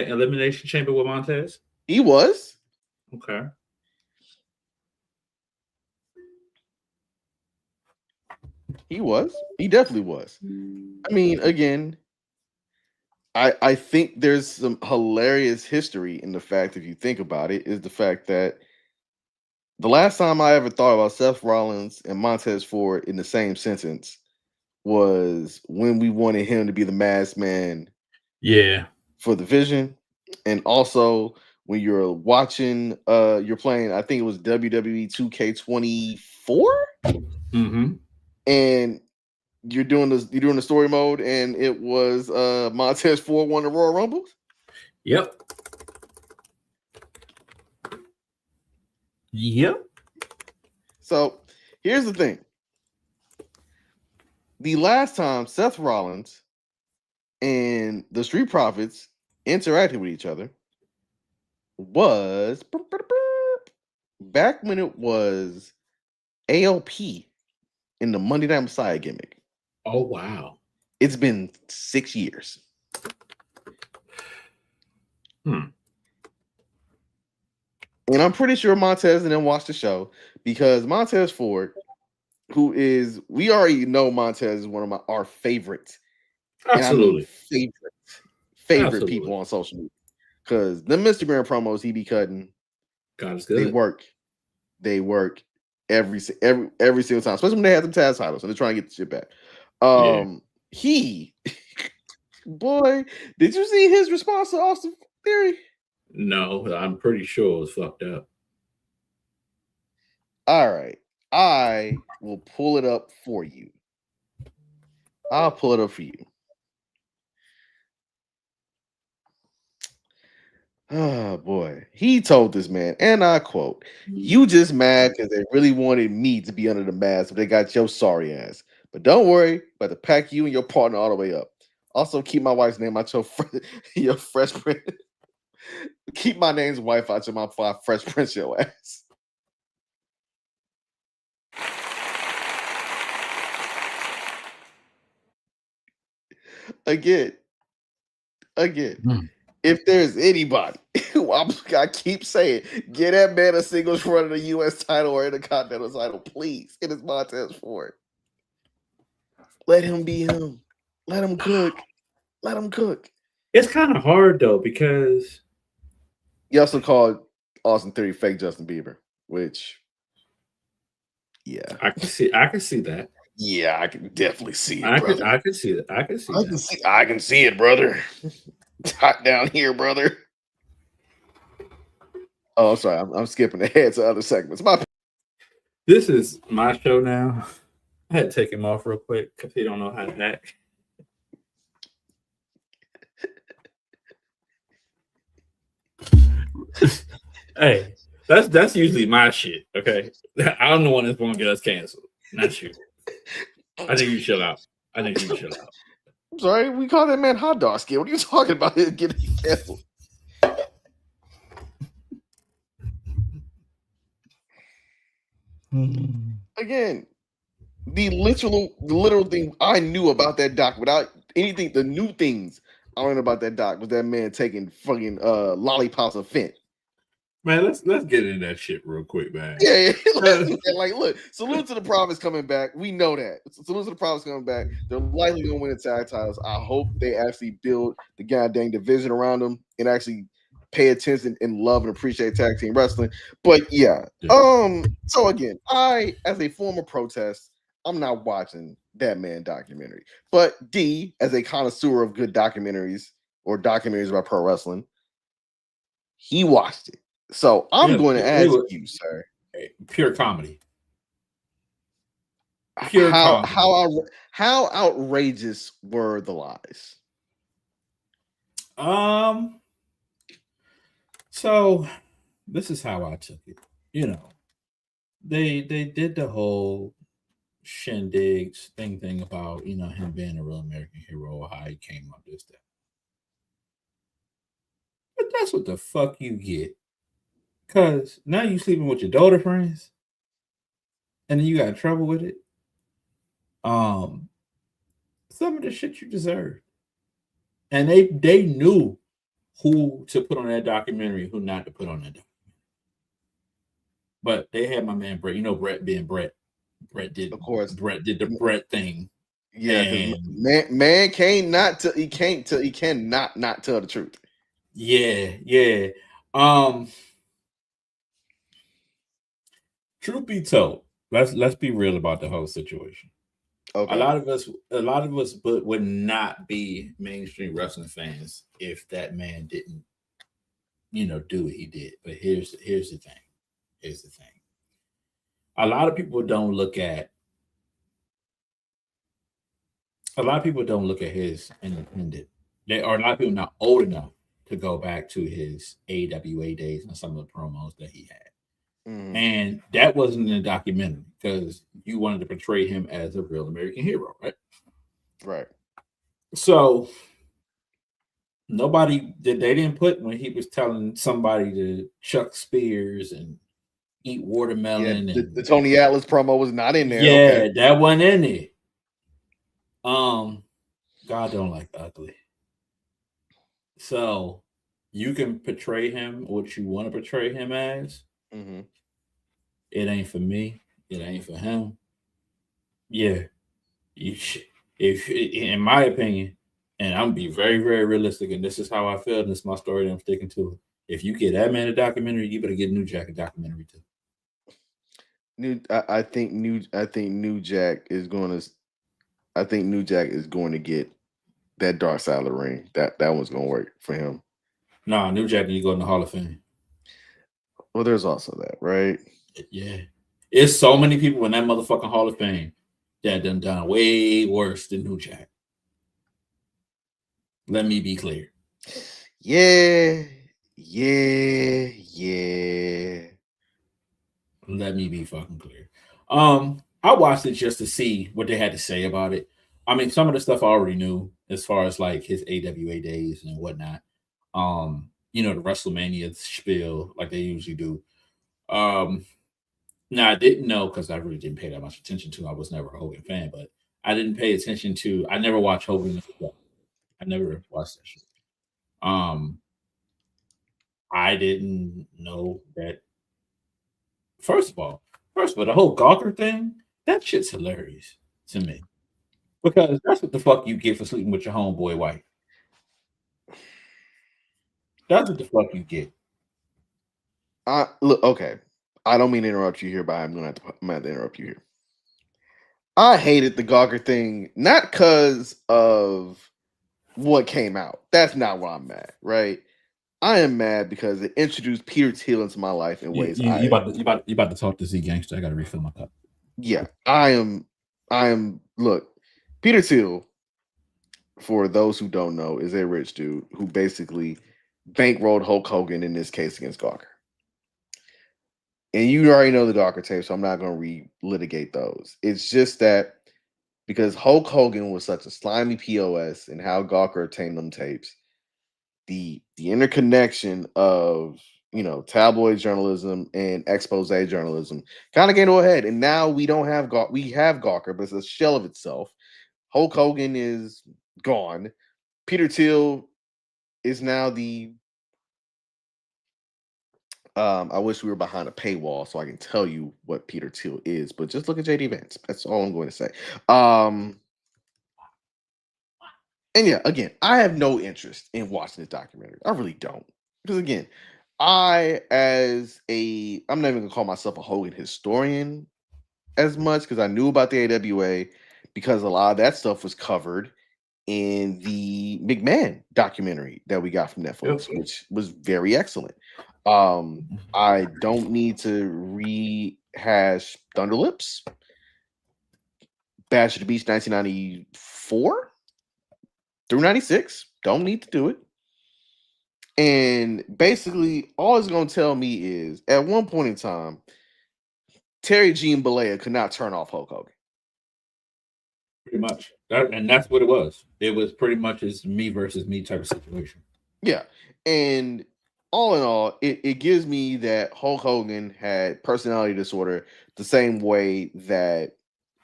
elimination chamber with Montez? He was. Okay. He was. He definitely was. I mean, again, I think there's some hilarious history in the fact, if you think about it, is the fact that the last time I ever thought about Seth Rollins and Montez Ford in the same sentence was when we wanted him to be the masked man. Yeah. For the Vision. And also when you're watching, you're playing, I think it was WWE 2K24. Mm-hmm. And you're doing the story mode, and it was Montez Ford won the Royal Rumble. Yep. So here's the thing. the last time Seth Rollins and the Street Profits interacted with each other was back when it was ALP in the Monday Night Messiah gimmick. Oh, wow. It's been 6 years. And I'm pretty sure Montez didn't watch the show because Montez Ford, we already know Montez is one of our favorites. Absolutely. Favorite Absolutely. people on social media. Because the Instagram promos he be cutting, God is good. They work every single time, especially when they have them tag titles and they're trying to get the shit back. Boy, did you see his response to Austin Theory? No, I'm pretty sure it was fucked up. All right. I will pull it up for you. I'll pull it up for you. Oh boy. He told this man, and I quote, "You just mad because they really wanted me to be under the mask, but they got your sorry ass. But don't worry, about to pack you and your partner all the way up. Also, keep my wife's name out your Fresh Prince. Keep my name's wife out your mouth before I Fresh Prince your ass." Again. If there's anybody who I keep saying, get that man a singles run of the U.S. title or Intercontinental title, please. It is Montez Ford. Let him be him. Let him cook. It's kind of hard though because he also called Austin Theory fake Justin Bieber, which, yeah, I can see that. Yeah, I can definitely see it. I can see that. I can see it, brother. Hot down here, brother. Oh, sorry. I'm skipping ahead to other segments. This is my show now. I had to take him off real quick because he don't know how to act. Hey, that's usually my shit. Okay, I'm the one that's going to get us canceled, not you. I think you chill out. I'm sorry, we call that man hot dog skin. What are you talking about? Getting canceled. Again, the literal thing I knew about that doc without anything, the new things I learned about that doc was that man taking fucking lollipops of Fent. Man, let's get into that shit real quick, man. Yeah. Like, look, Salute to the Prophets coming back. We know that. Salute to the Prophets coming back. They're likely going to win the tag titles. I hope they actually build the goddamn division around them and actually pay attention and love and appreciate tag team wrestling. But yeah. So again, I, as a former protest, I'm not watching that man documentary. But D, as a connoisseur of good documentaries or documentaries about pro wrestling, he watched it. So I'm going to ask you, sir. Pure comedy. How outrageous were the lies? So this is how I took it. You know, they did the whole shindigs thing about, you know, him being a real American hero, how he came up this, that. But that's what the fuck you get. Because now you sleeping with your daughter friends and then you got trouble with it. Some of the shit you deserve. And they knew who to put on that documentary, who not to put on that documentary. But they had my man Brett. You know, Brett being Brett. Brett did, of course. Brett did the Brett thing. Yeah, man cannot tell the truth. Yeah. Truth be told, let's be real about the whole situation. Okay. A lot of us would not be mainstream wrestling fans if that man didn't, you know, do what he did. But here's the thing. A lot of people don't look at his independent. A lot of people not old enough to go back to his AWA days and some of the promos that he had. And that wasn't in the documentary because you wanted to portray him as a real American hero, right? Right. So they didn't put when he was telling somebody to chuck spears and eat watermelon. Yeah, the Tony Atlas promo was not in there. Yeah, okay. that wasn't in it. God don't like ugly. So you can portray him what you want to portray him as. It ain't for me. It ain't for him. Yeah. If in my opinion, and I'm be very, very realistic, and this is how I feel, and this is my story, and I'm sticking to it. If you get that man a documentary, you better get New Jack a documentary too. I think New Jack is going to get that dark side of the ring. That one's going to work for him. Nah, New Jack, you go in the Hall of Fame. Well, there's also that, right? Yeah. It's so many people in that motherfucking Hall of Fame that done way worse than New Jack. Let me be clear. Yeah. Let me be fucking clear. I watched it just to see what they had to say about it. I mean, some of the stuff I already knew as far as like his AWA days and whatnot. The WrestleMania spiel like they usually do. Now I didn't know because I really didn't pay that much attention to. I was never a Hogan fan, but I didn't pay attention to. I never watched Hogan. I never watched that shit. I didn't know that. First of all, the whole Gawker thing, that shit's hilarious to me. Because that's what the fuck you get for sleeping with your homeboy wife. That's what the fuck you get. Look, okay. I don't mean to interrupt you here, but I'm gonna have to interrupt you here. I hated the Gawker thing, not because of what came out. That's not why I'm mad, right? I am mad because it introduced Peter Thiel into my life in ways. You about to talk to Z Gangster. I gotta refill my cup. Yeah, I am. Look, Peter Thiel, for those who don't know, is a rich dude who basically bankrolled Hulk Hogan in this case against Gawker. And you already know the Gawker tape, so I'm not going to relitigate those. It's just that because Hulk Hogan was such a slimy POS and how Gawker obtained them tapes, the interconnection of tabloid journalism and expose journalism kind of came to a head. And now we don't have we have Gawker, but it's a shell of itself. Hulk Hogan is gone. Peter Thiel is now the I wish we were behind a paywall so I can tell you what Peter Thiel is, but just look at JD Vance. That's all I'm going to say. And yeah, again, I have no interest in watching this documentary. I really don't. Because again, I'm not even going to call myself a Hogan historian as much because I knew about the AWA because a lot of that stuff was covered in the McMahon documentary that we got from Netflix, which was very excellent. I don't need to rehash Thunder Lips, Bash at the Beach 1994 through 96. Don't need to do it. And basically, all it's going to tell me is at one point in time, Terry Jean Balea could not turn off Hulk Hogan. Pretty much. That's what it was. It was pretty much as me versus me type of situation. Yeah. And all in all, it gives me that Hulk Hogan had personality disorder the same way that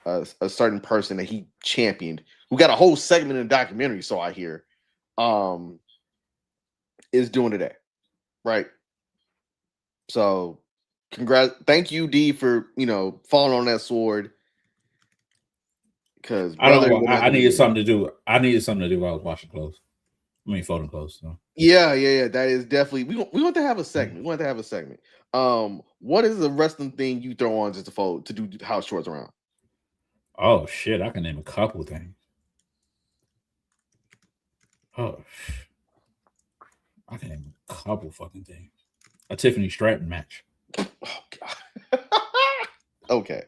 a certain person that he championed, who got a whole segment in the documentary, so I hear, is doing today. Right? So, thank you, D, for, falling on that sword. Because I needed something to do. I needed something to do while I was washing clothes. I mean, folding clothes. So. Yeah. That is definitely. We want to have a segment. We want to have a segment. What is the wrestling thing you throw on just to do house chores around? Oh shit! I can name a couple things. Oh, I can name a couple fucking things. A Tiffany Stratton match. Oh god. Okay.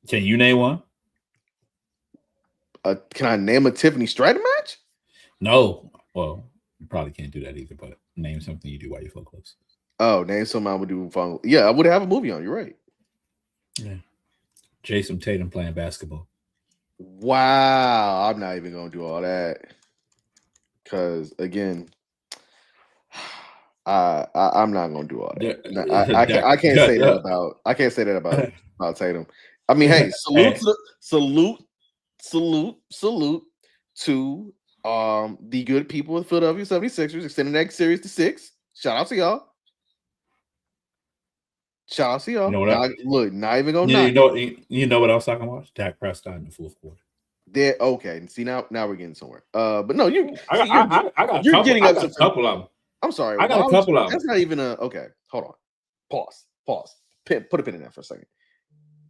Can you name one? Can I name a Tiffany Stratton match? No. Well, you probably can't do that either, but Name something you do while you fall close. Oh, name something I would do. Yeah, I would have a movie on. You're right. Yeah. Jason Tatum playing basketball. Wow, I'm not even gonna do all that because again, I'm not gonna do all that. No, I can't say that about about Tatum. I mean, hey, salute to the good people of Philadelphia 76ers extending that series to 6. Shout out to y'all. Look, not even gonna you know what I was talking about? Dak Prescott in the fourth quarter. There, okay. See now we're getting somewhere. But no, you're getting up to a couple of them. I'm sorry. I got a couple of them. That's not even a okay. Hold on. Pause. Put a pin in that for a second.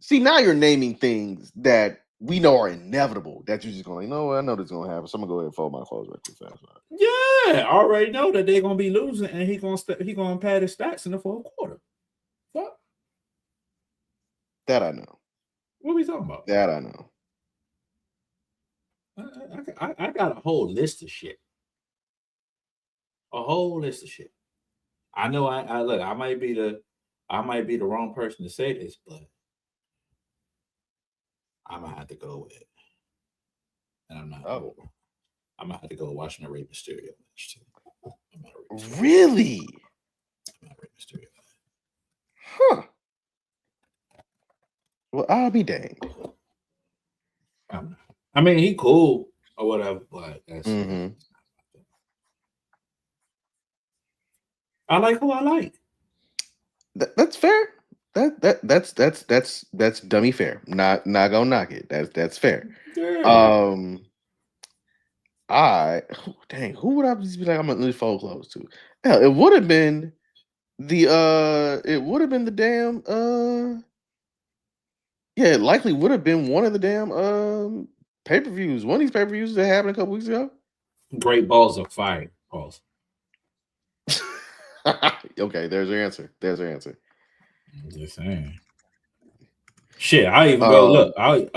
See, now you're naming things that we know are inevitable. That you're just going, I know this is gonna happen. So I'm gonna go ahead and fold my clothes right fast. Yeah, I already know that they're gonna be losing, and he gonna pad his stats in the fourth quarter. What? That I know. What are we talking about? That I know. I got a whole list of shit. A whole list of shit. I know. I look. I might be the wrong person to say this, but I'm gonna have to go with it. And I'm not. I'm gonna have to go watching the Rey Mysterio match too. Really? I'm not Rey Mysterio. Huh. Well, I'll be danged. I mean, he cool or whatever, but that's. I like who I like. That's fair. That's dummy fair. Not gonna knock it. That's fair. Yeah. Who would I just be like? I'm gonna lose fold close to. Hell, it would have been the damn yeah, it likely would have been one of the damn pay-per-views. One of these pay-per-views that happened a couple weeks ago. Great balls of fire. Balls. Okay, there's your answer. I'm just saying. Shit, I even go look. I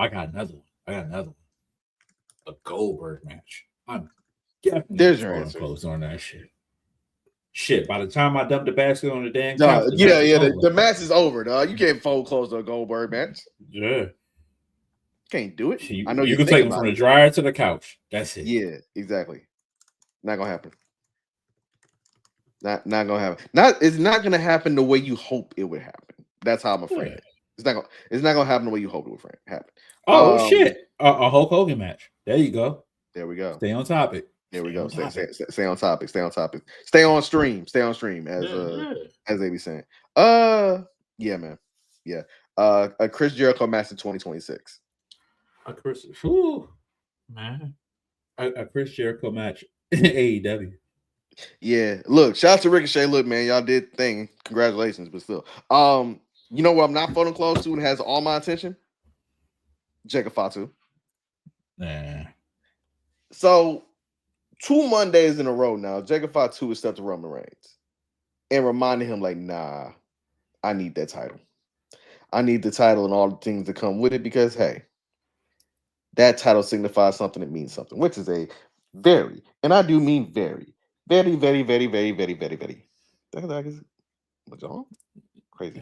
got another one. A Goldberg match. I'm definitely there's your answer. Close on that shit. Shit, by the time I dump the basket on the damn couch, the match is over, dog. You can't fold close to a Goldberg match. Yeah. Can't do it. I know you can take them from the dryer to the couch. That's it. Yeah, exactly. Not gonna happen. Not gonna happen. It's not gonna happen the way you hope it would happen. That's how I'm afraid. Yeah. It's not gonna happen the way you hope it would happen. Oh shit! A Hulk Hogan match. There you go. There we go. Stay on topic. There we go. Stay on topic. Stay on stream. As they be saying. Yeah, man. Yeah. A Chris Jericho match in 2026. A Chris Jericho match in AEW. Yeah, look, shout out to Ricochet. Look, man, y'all did thing. Congratulations, but still. You know what I'm not folding close to and has all my attention? Jacob Fatu. Nah. So 2 Mondays in a row now, Jacob Fatu has stepped to Roman Reigns and reminded him, like, nah, I need that title. I need the title and all the things that come with it because, hey, that title signifies something that means something, which is a very, and I do mean very, very, very, very, very, very, very, very. What's wrong? Crazy.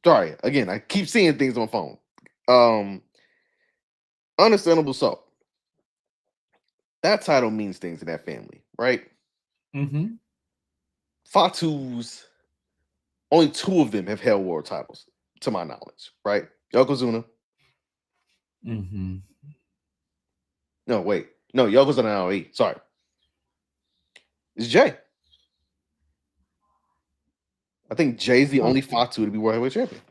Sorry, again, I keep seeing things on my phone. Understandable so. That title means things to that family, right? Mm-hmm. Fatu's, only 2 of them have held world titles, to my knowledge, right? Yokozuna. Mm-hmm. No, wait. No, Yokozuna and Aoi. Sorry. It's Jay. I think Jay's the only Fatu to be World Heavyweight Champion.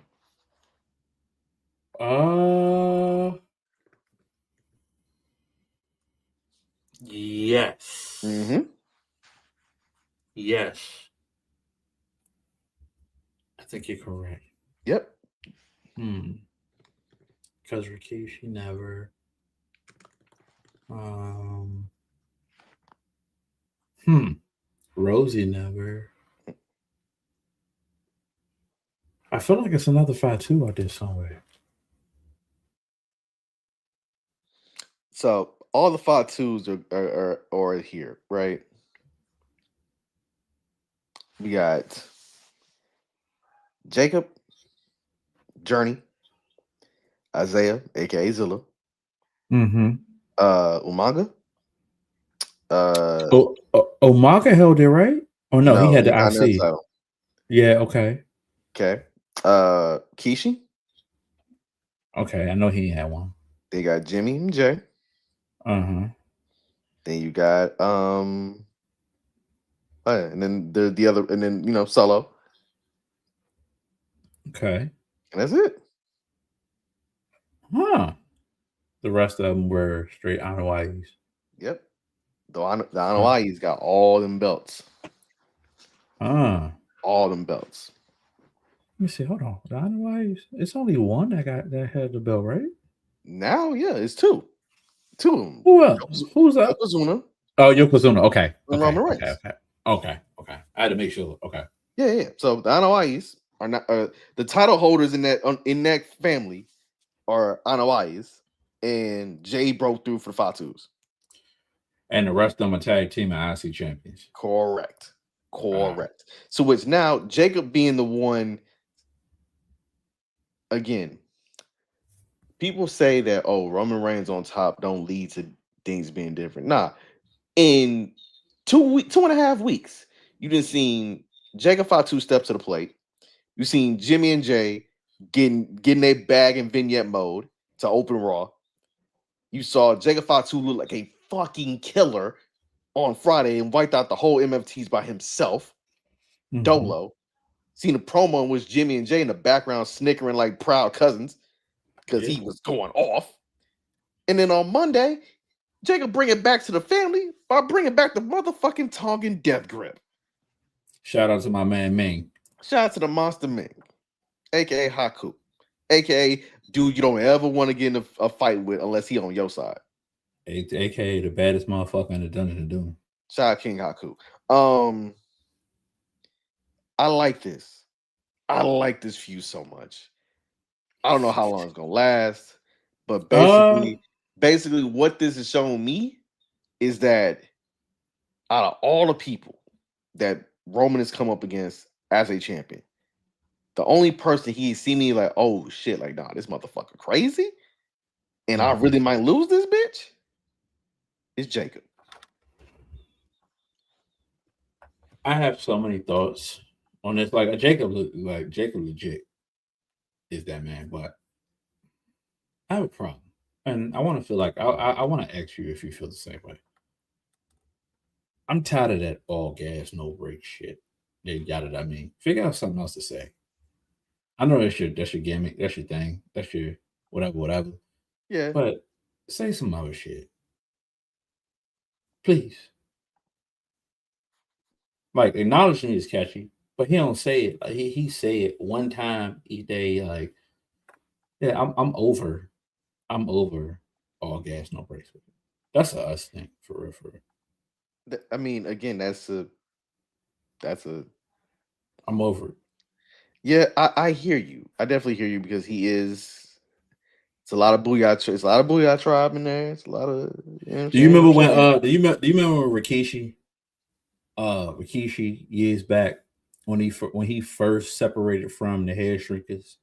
Yes. Mm-hmm. Yes. I think you're correct. Yep. Because Rikishi never. Rosie never. I feel like it's another Fatu I did somewhere. So all the Fatus are here, right? We got Jacob, Journey, Isaiah, aka Zilla, Umaga. Umaga held it, right? Oh no, he No, had the he's not in that IC. title. Yeah, okay. Okay. Kishi. Okay, I know he had one. They got Jimmy and Jay. Uh-huh. Then you got and then the other, and then Solo. Okay. And that's it. Huh. The rest of them were straight Anawais. Yep. The Anawai's got all them belts. All them belts. Let me see. Hold on. The Anawais. It's only one that had the belt, right? Now, yeah, it's two. Two of them. Who else? Who's that? Yokozuna. Oh, Yokozuna. Okay. Roman Reigns. Okay. I had to make sure. Okay. Yeah. So the Anawais are not the title holders in that family are Anawais, and Jay broke through for the Fatus. And the rest of them are tag team and IC champions. Correct. So it's now Jacob being the one. Again, people say that Roman Reigns on top don't lead to things being different. Nah, in 2.5 weeks, you done seen Jacob Fatu step to the plate. You seen Jimmy and Jay getting their bag in vignette mode to open Raw. You saw Jacob Fatu look like a fucking killer on Friday and wiped out the whole MFTs by himself. Dolo. Seen a promo in which Jimmy and Jay in the background snickering like proud cousins because he was going off. And then on Monday, Jacob bring it back to the family by bringing back the motherfucking Tongan death grip. Shout out to my man Ming. Shout out to the Monster Ming, aka Haku, aka dude you don't ever want to get in a fight with unless he on your side. AKA the baddest motherfucker in the Dungeon of Doom. Shout out King Haku. I like this. I like this feud so much. I don't know how long it's gonna last, but basically what this is showing me is that out of all the people that Roman has come up against as a champion, the only person he's seen me like, oh shit, like, nah, this motherfucker crazy, and I really might lose this bitch, is Jacob. I have so many thoughts on this. Like Jacob legit is that man, but I have a problem. And I want to feel like I want to ask you if you feel the same way. I'm tired of that all gas, no brake shit. They got it. I mean, figure out something else to say. I know that's your gimmick, that's your thing, that's your whatever. Yeah. But say some other shit. Please. Like, acknowledging is catchy, but he don't say it. Like, he say it one time each day. Like, yeah, I'm over all gas, no brakes. That's a us thing, for real. I mean, again, that's a. I'm over it. Yeah, I hear you. I definitely hear you because he is. It's a lot of booyah. It's a lot of booyah tribe in there. It's a lot of. Do you remember when? Do you remember Rikishi? Rikishi years back when he first separated from the hair shrinkers.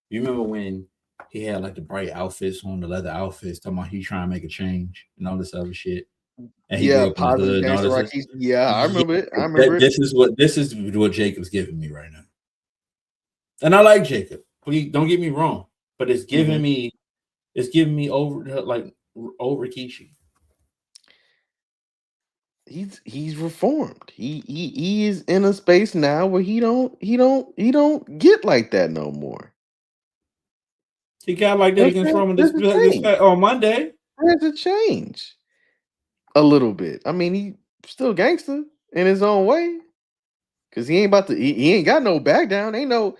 You remember when he had like the bright outfits on, the leather outfits, talking about he trying to make a change and all this other shit. And he positive gangster Rikishi. Yeah, I remember it. I remember it. This is what Jacob's giving me right now. And I like Jacob. Please don't get me wrong, but it's giving me over Rikishi. He's reformed. He is in a space now where he don't get like that no more. He got like that against Roman this on Monday. There's a change. A little bit. I mean, he still gangster in his own way. Cause he ain't about to he ain't got no back down. Ain't no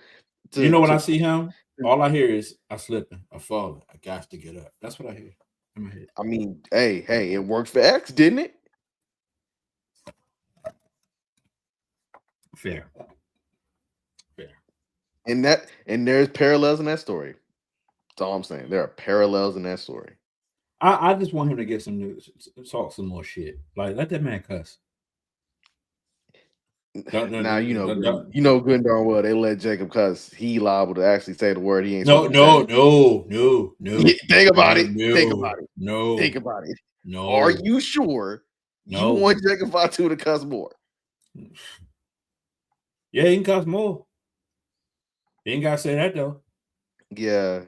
when I see him, all I hear is I slipping, I falling, I got to get up. That's what I hear in my head. I mean, hey, it worked for X, didn't it? Fair. And there's parallels in that story. That's all I'm saying. There are parallels in that story. I just want him to get some news, talk some more shit. Like, let that man cuss. Now you know good and darn well they let Jacob cuss. He liable to actually say the word he ain't No. supposed to say. Think about it. Think about it. No. Think about it. No. Are you sure you want Jacob Fatu to cuss more? Yeah, he can cuss more. He ain't gotta say that though. Yeah.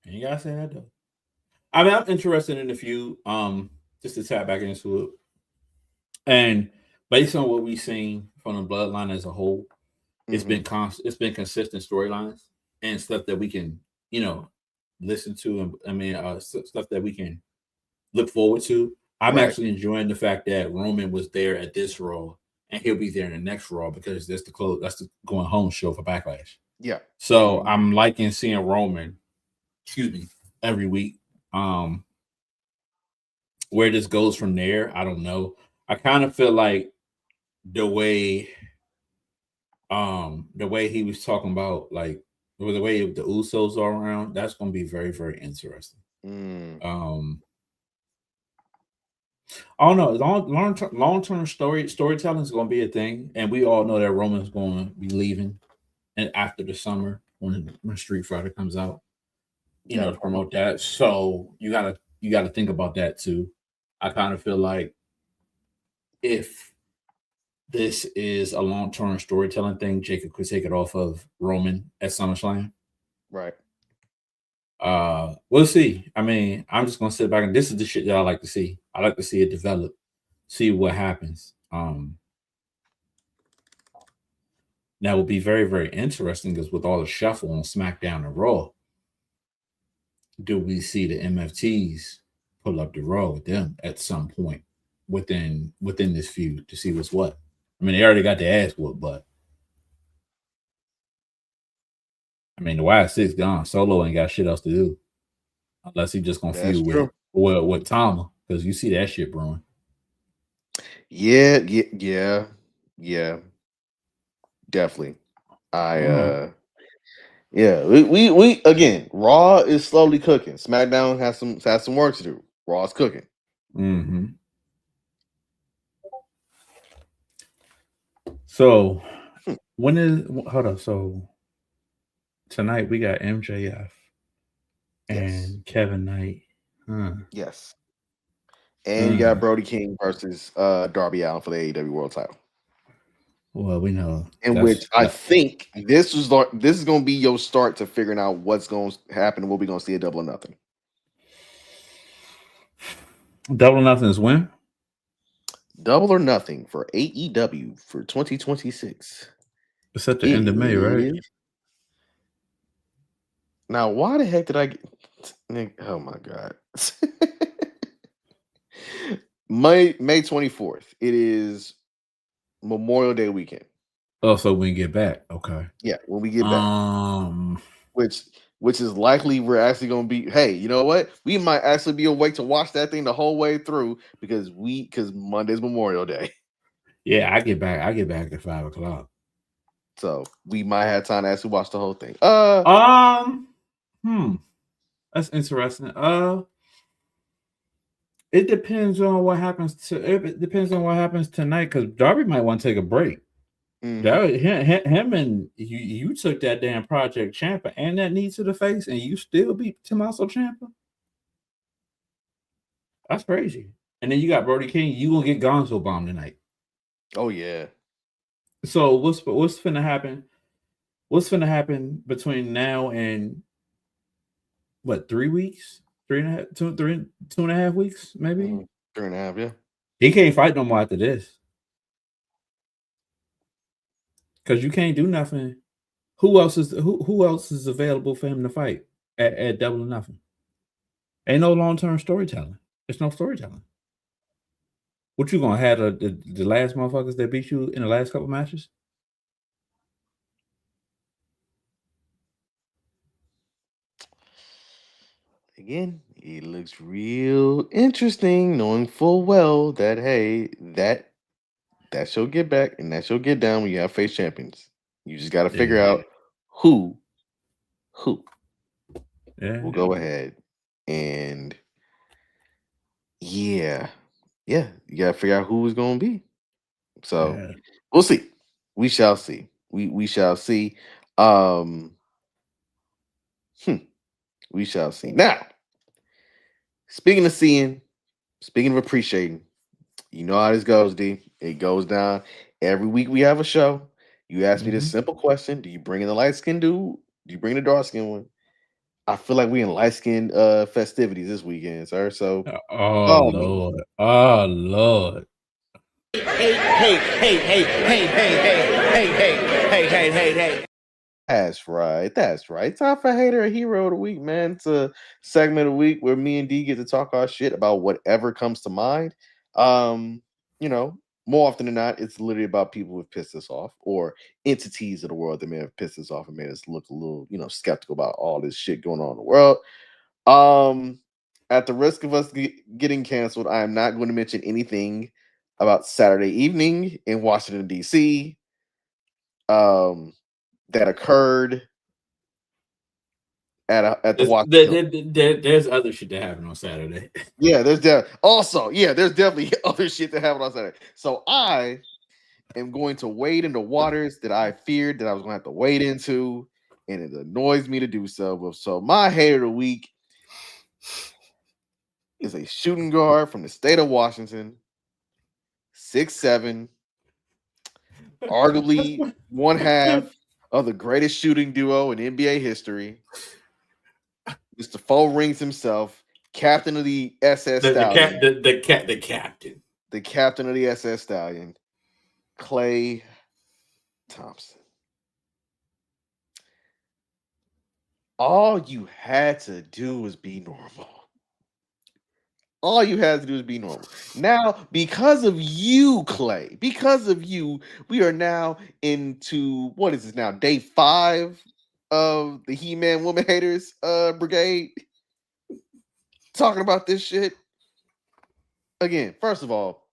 He ain't gotta say that though. I mean, I'm interested in the feud. Just to tap back into it. And based on what we've seen from the bloodline as a whole, it's been consistent storylines and stuff that we can, listen to, and stuff that we can look forward to. I'm actually enjoying the fact that Roman was there at this Raw, and he'll be there in the next Raw because that's the going home show for Backlash. Yeah. So I'm liking seeing Roman, every week. Where this goes from there, I don't know. I kind of feel like the way he was talking about, like the way the Usos are around, that's going to be very, very interesting. I don't know. Long-term storytelling is going to be a thing, and we all know that Roman's going to be leaving, and after the summer when Street Fighter comes out, to promote that. So you gotta think about that too. I kind of feel like if this is a long-term storytelling thing, Jacob could take it off of Roman at SummerSlam. Right. We'll see. I mean, I'm just gonna sit back, and this is the shit that I like to see. I like to see it develop, see what happens. That will be very, very interesting because with all the shuffle on SmackDown and Raw, do we see the MFTs pull up the Raw with them at some point within this feud to see what's what? I mean, they already got their ass whooped, but I mean, the Wyatt Sicks gone. Solo ain't got shit else to do unless he just gonna feud with Tampa, because you see that shit brewing. Yeah. Definitely. Yeah, we again, Raw is slowly cooking. SmackDown has some work to do. Raw's cooking. So so tonight we got MJF and Kevin Knight. Yes. And you got Brody King versus Darby Allin for the AEW World Title. Well, we know. In which I think this is going to be your start to figuring out what's going to happen and what we're going to see at Double or Nothing. Double or Nothing is when? Double or Nothing for AEW for 2026. It's at the end of May, right? Now, why the heck did I get... Oh, my God. May 24th. It is Memorial Day weekend. Oh, so when we get back. Okay. Yeah, when we get back. Which is likely we're actually going to be, hey, you know what? We might actually be awake to watch that thing the whole way through because Monday's Memorial Day. Yeah, I get back at 5:00. So we might have time to actually watch the whole thing. That's interesting. It depends on what happens tonight, because Darby might want to take a break. Him and you took that damn Project Ciampa and that knee to the face, and you still beat Tommaso Ciampa. That's crazy. And then you got Brody King. You gonna get Gonzo bomb tonight? Oh yeah. So what's finna happen? What's finna happen between now and what? 3 weeks? 2.5 weeks, maybe 3.5. Yeah. He can't fight no more after this. Because you can't do nothing. Who else is available for him to fight at Double or Nothing? Ain't no long-term storytelling. It's no storytelling. What you gonna have the last motherfuckers that beat you in the last couple matches? Again, it looks real interesting, knowing full well that that she'll get back and that she'll get down when you have face champions. You just got to figure out who. we'll go ahead and you gotta figure out who it's gonna be. So we'll see. We shall see. We shall see. Um we shall see. Now, speaking of seeing, speaking of appreciating, you know how this goes, D. It goes down every week. We have a show. You ask me this simple question: do you bring in the light skinned dude? Do you bring the dark skinned one? I feel like we in light skinned festivities this weekend, sir. So, Lord, oh Lord. Hey. That's right. That's right. Time for Hater or Hero of the Week, man. It's a segment of the week where me and D get to talk our shit about whatever comes to mind. More often than not, it's literally about people who have pissed us off or entities of the world that may have pissed us off and made us look a little, skeptical about all this shit going on in the world. At the risk of us getting canceled, I am not going to mention anything about Saturday evening in Washington, D.C. That occurred at the Washington. There's other shit that happened on Saturday. Yeah, there's definitely other shit that happened on Saturday. So I am going to wade into waters that I feared that I was going to have to wade into, and it annoys me to do so. So my hater of the week is a shooting guard from the state of Washington, 6'7", arguably one half of the greatest shooting duo in NBA history. Mr. 4 Rings himself, captain of the SS Stallion. The captain. The captain of the SS Stallion, Klay Thompson. All you had to do was be normal. All you had to do is be normal. Now, because of you, Klay, because of you, we are now into, what is this now, day 5 of the He-Man Woman Haters Brigade? Talking about this shit. Again, first of all,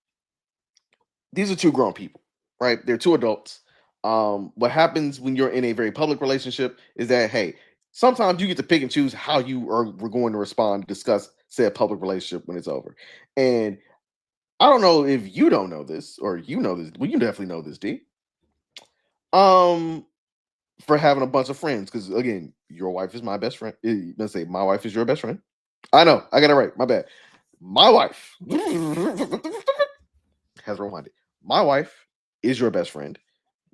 these are 2 grown people, right? They're 2 adults. What happens when you're in a very public relationship is that, hey, sometimes you get to pick and choose how we're going to respond, discuss said public relationship when it's over. And I don't know if you don't know this or you know this. Well, you definitely know this, D. For having a bunch of friends, because again, your wife is my best friend. Let's say my wife is your best friend. I know, I got it right. My bad. My wife has rewinded. My wife is your best friend.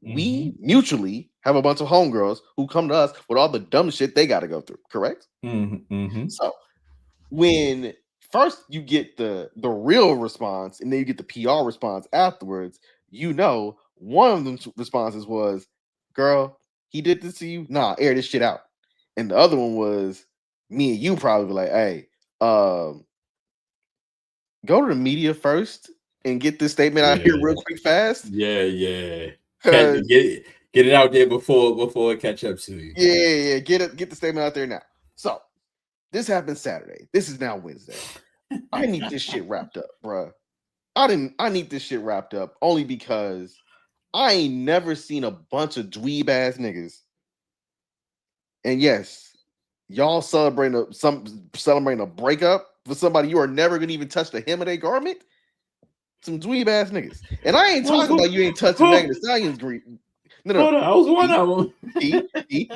We mutually have a bunch of homegirls who come to us with all the dumb shit they got to go through. Correct? So when first you get the real response and then you get the PR response afterwards, one of them responses was, "Girl, he did this to you? Nah, air this shit out." And the other one was me and you probably like, "Hey, go to the media first and get this statement out here real quick, fast." Yeah. Get it out there before it catch up to you. Yeah. Get the statement out there now. So this happened Saturday. This is now Wednesday. I need this shit wrapped up, bruh. I need this shit wrapped up only because I ain't never seen a bunch of dweeb ass niggas. And yes, y'all celebrating a breakup for somebody you are never gonna even touch the hem of their garment. Some dweeb ass niggas. And I ain't talking about you ain't touching Megan Thee Stallion's grief. No. I was one of them.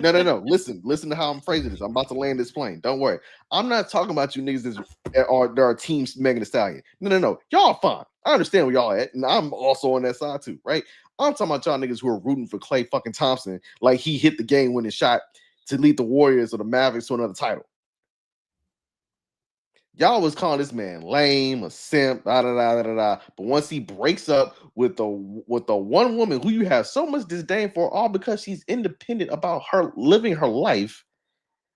No. Listen to how I'm phrasing this. I'm about to land this plane. Don't worry. I'm not talking about you niggas that are team Megan Thee Stallion. No. Y'all fine. I understand where y'all at, and I'm also on that side too, right? I'm talking about y'all niggas who are rooting for Klay fucking Thompson like he hit the game-winning shot to lead the Warriors or the Mavericks to another title. Y'all was calling this man lame, a simp, But once he breaks up with the one woman who you have so much disdain for, all because she's independent about her living her life,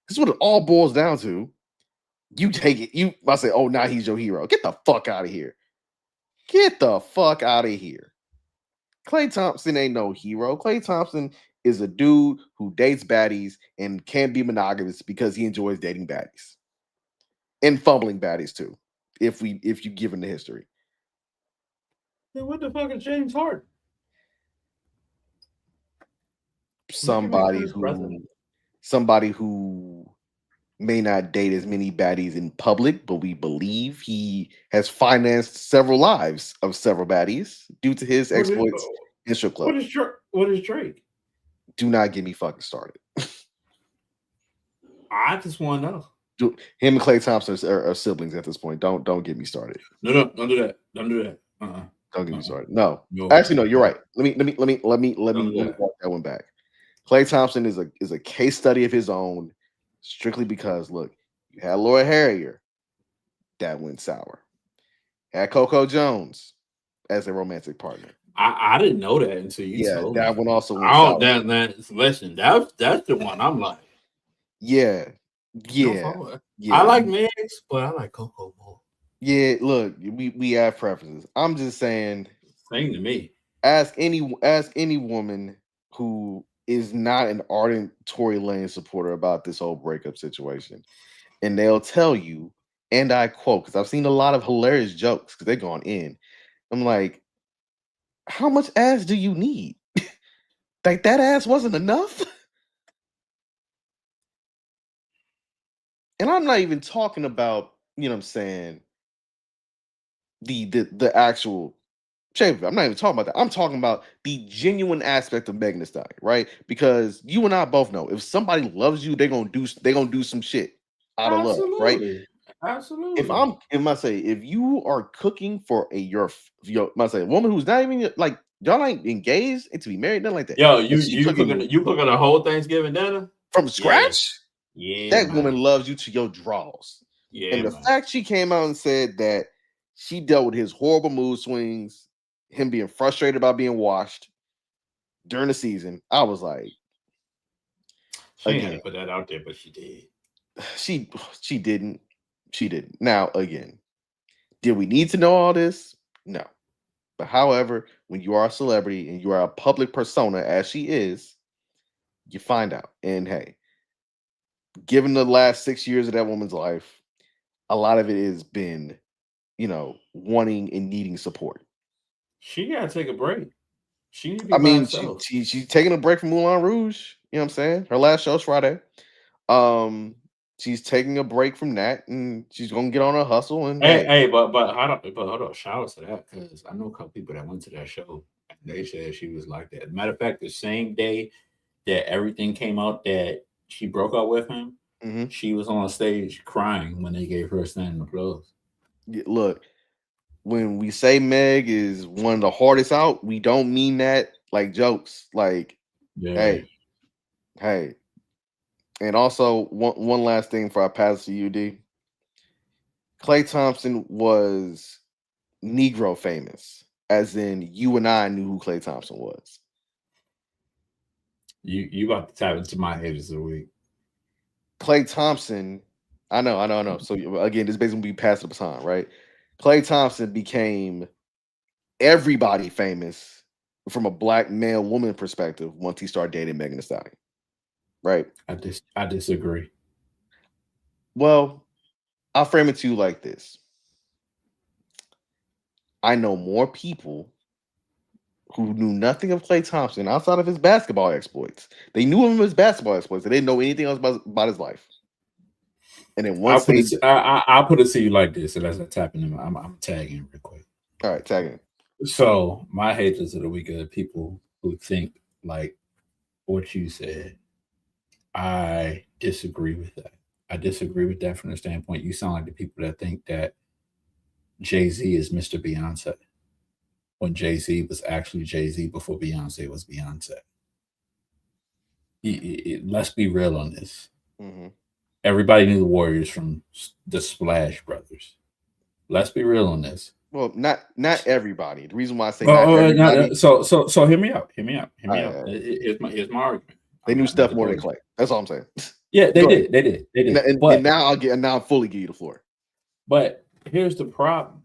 this is what it all boils down to. You take it. I say, oh, now he's your hero. Get the fuck out of here. Get the fuck out of here. Klay Thompson ain't no hero. Klay Thompson is a dude who dates baddies and can't be monogamous because he enjoys dating baddies. And fumbling baddies too, if you give him the history. Then what the fuck is James Harden? Somebody who may not date as many baddies in public, but we believe he has financed several lives of several baddies due to his exploits in strip club. What is Drake? Do not get me fucking started. I just want to know. Him and Klay Thompson are siblings at this point. Don't get me started. No, don't do that. Don't do that. Don't get me started. No. Actually, no. You're right. Let me walk that one back. Klay Thompson is a case study of his own, strictly because look, you had Laura Harrier, that went sour. Had Coco Jones as a romantic partner. I didn't know that until you told me. That one also went sour. Listen, that's the one I'm like. Yeah. I like Megs, but I like Coco more. Yeah, look, we have preferences. I'm just saying. Same to me. Ask any woman who is not an ardent Tory Lanez supporter about this whole breakup situation, and they'll tell you, and I quote, because I've seen a lot of hilarious jokes because they're going in. I'm like, how much ass do you need? Like that ass wasn't enough? And I'm not even talking about, you know what I'm saying, the actual shape of it. I'm not even talking about that. I'm talking about the genuine aspect of Megan Thee Stallion, right? Because you and I both know if somebody loves you, they're gonna do some shit out of love, right? Absolutely. If you are cooking for a woman who's not even like y'all ain't engaged and to be married, nothing like that. Yo, you cooking a whole Thanksgiving dinner from scratch? Yeah, that woman loves you to your draws. Yeah, and the fact she came out and said that she dealt with his horrible mood swings, him being frustrated about being washed during the season, I was like, she didn't put that out there, but she did. She didn't. Now, again, did we need to know all this? No. But however, when you are a celebrity and you are a public persona, as she is, you find out. And hey, given the last 6 years of that woman's life, a lot of it has been, wanting and needing support. She gotta take a break. She needs to be by herself. She's taking a break from Moulin Rouge. You know what I'm saying? Her last show's Friday. She's taking a break from that, and she's gonna get on a hustle. And but hold on, shout out to that because I know a couple people that went to that show. And they said she was like that. Matter of fact, the same day that everything came out that she broke up with him, she was on stage crying when they gave her a standing applause. Look, when we say Meg is one of the hardest out, we don't mean that like jokes. Like, hey. And also, one last thing before I pass to UD. Klay Thompson was Negro famous, as in you and I knew who Klay Thompson was. You about to tap into my haters of the week. Klay Thompson, I know. So again, this basically be passing the baton, right? Klay Thompson became everybody famous from a black male woman perspective once he started dating Megan Thee Stallion. Right. I disagree. Well, I'll frame it to you like this. I know more people who knew nothing of Klay Thompson outside of his basketball exploits. They knew him as basketball exploits. They didn't know anything else about his life. And then once I'll put it to you like this, and as I tap in, I'm tagging real quick. All right, tagging. So my haters of the week are the people who think like what you said. I disagree with that. I disagree with that from the standpoint you sound like the people that think that Jay-Z is Mr. Beyonce when Jay-Z was actually Jay-Z before Beyonce was Beyonce. Let's be real on this. Everybody knew the Warriors from the Splash Brothers. Let's be real on this. Well, not everybody. The reason why I say not everybody. So hear me out. Here's my argument. They knew stuff more than Klay. That's all I'm saying. Yeah, they did. And now I'll fully give you the floor. But here's the problem.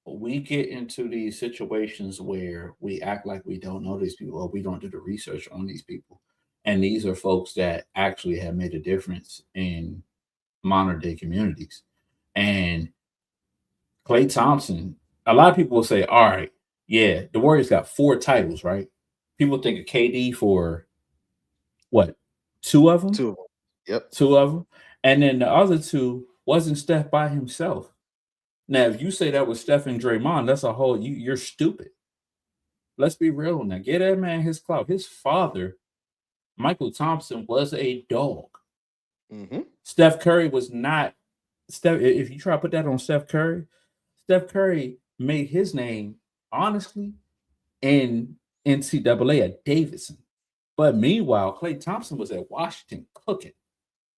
We get into these situations where we act like we don't know these people or we don't do the research on these people. And these are folks that actually have made a difference in modern day communities. And Klay Thompson, a lot of people will say, all right, yeah, the Warriors got 4 titles, right? People think of KD for what? 2 of them? 2 of them. Yep. 2 of them. And then the other 2 wasn't Steph by himself. Now, if you say that was Steph and Draymond, that's a whole you're stupid. Let's be real now. Get that man his clout. His father, Michael Thompson, was a dog. Mm-hmm. Steph Curry was not. If you try to put that on Steph Curry made his name, honestly, in NCAA at Davidson. But meanwhile, Klay Thompson was at Washington cooking.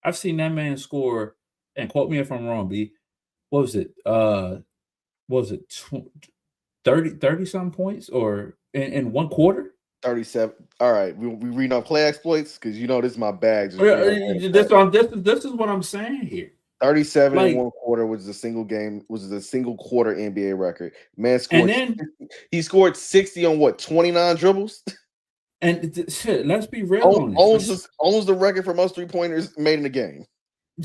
I've seen that man score, and quote me if I'm wrong, B. What was it 30 some points or in 1 quarter? 37. All right, we reading off Klay exploits because this is my bag. This is what I'm saying here. 37 in 1 quarter was a single quarter NBA record. Man scored. He scored 60 on what? 29 dribbles. And shit, let's be real. Owns the record for most 3-pointers made in a game.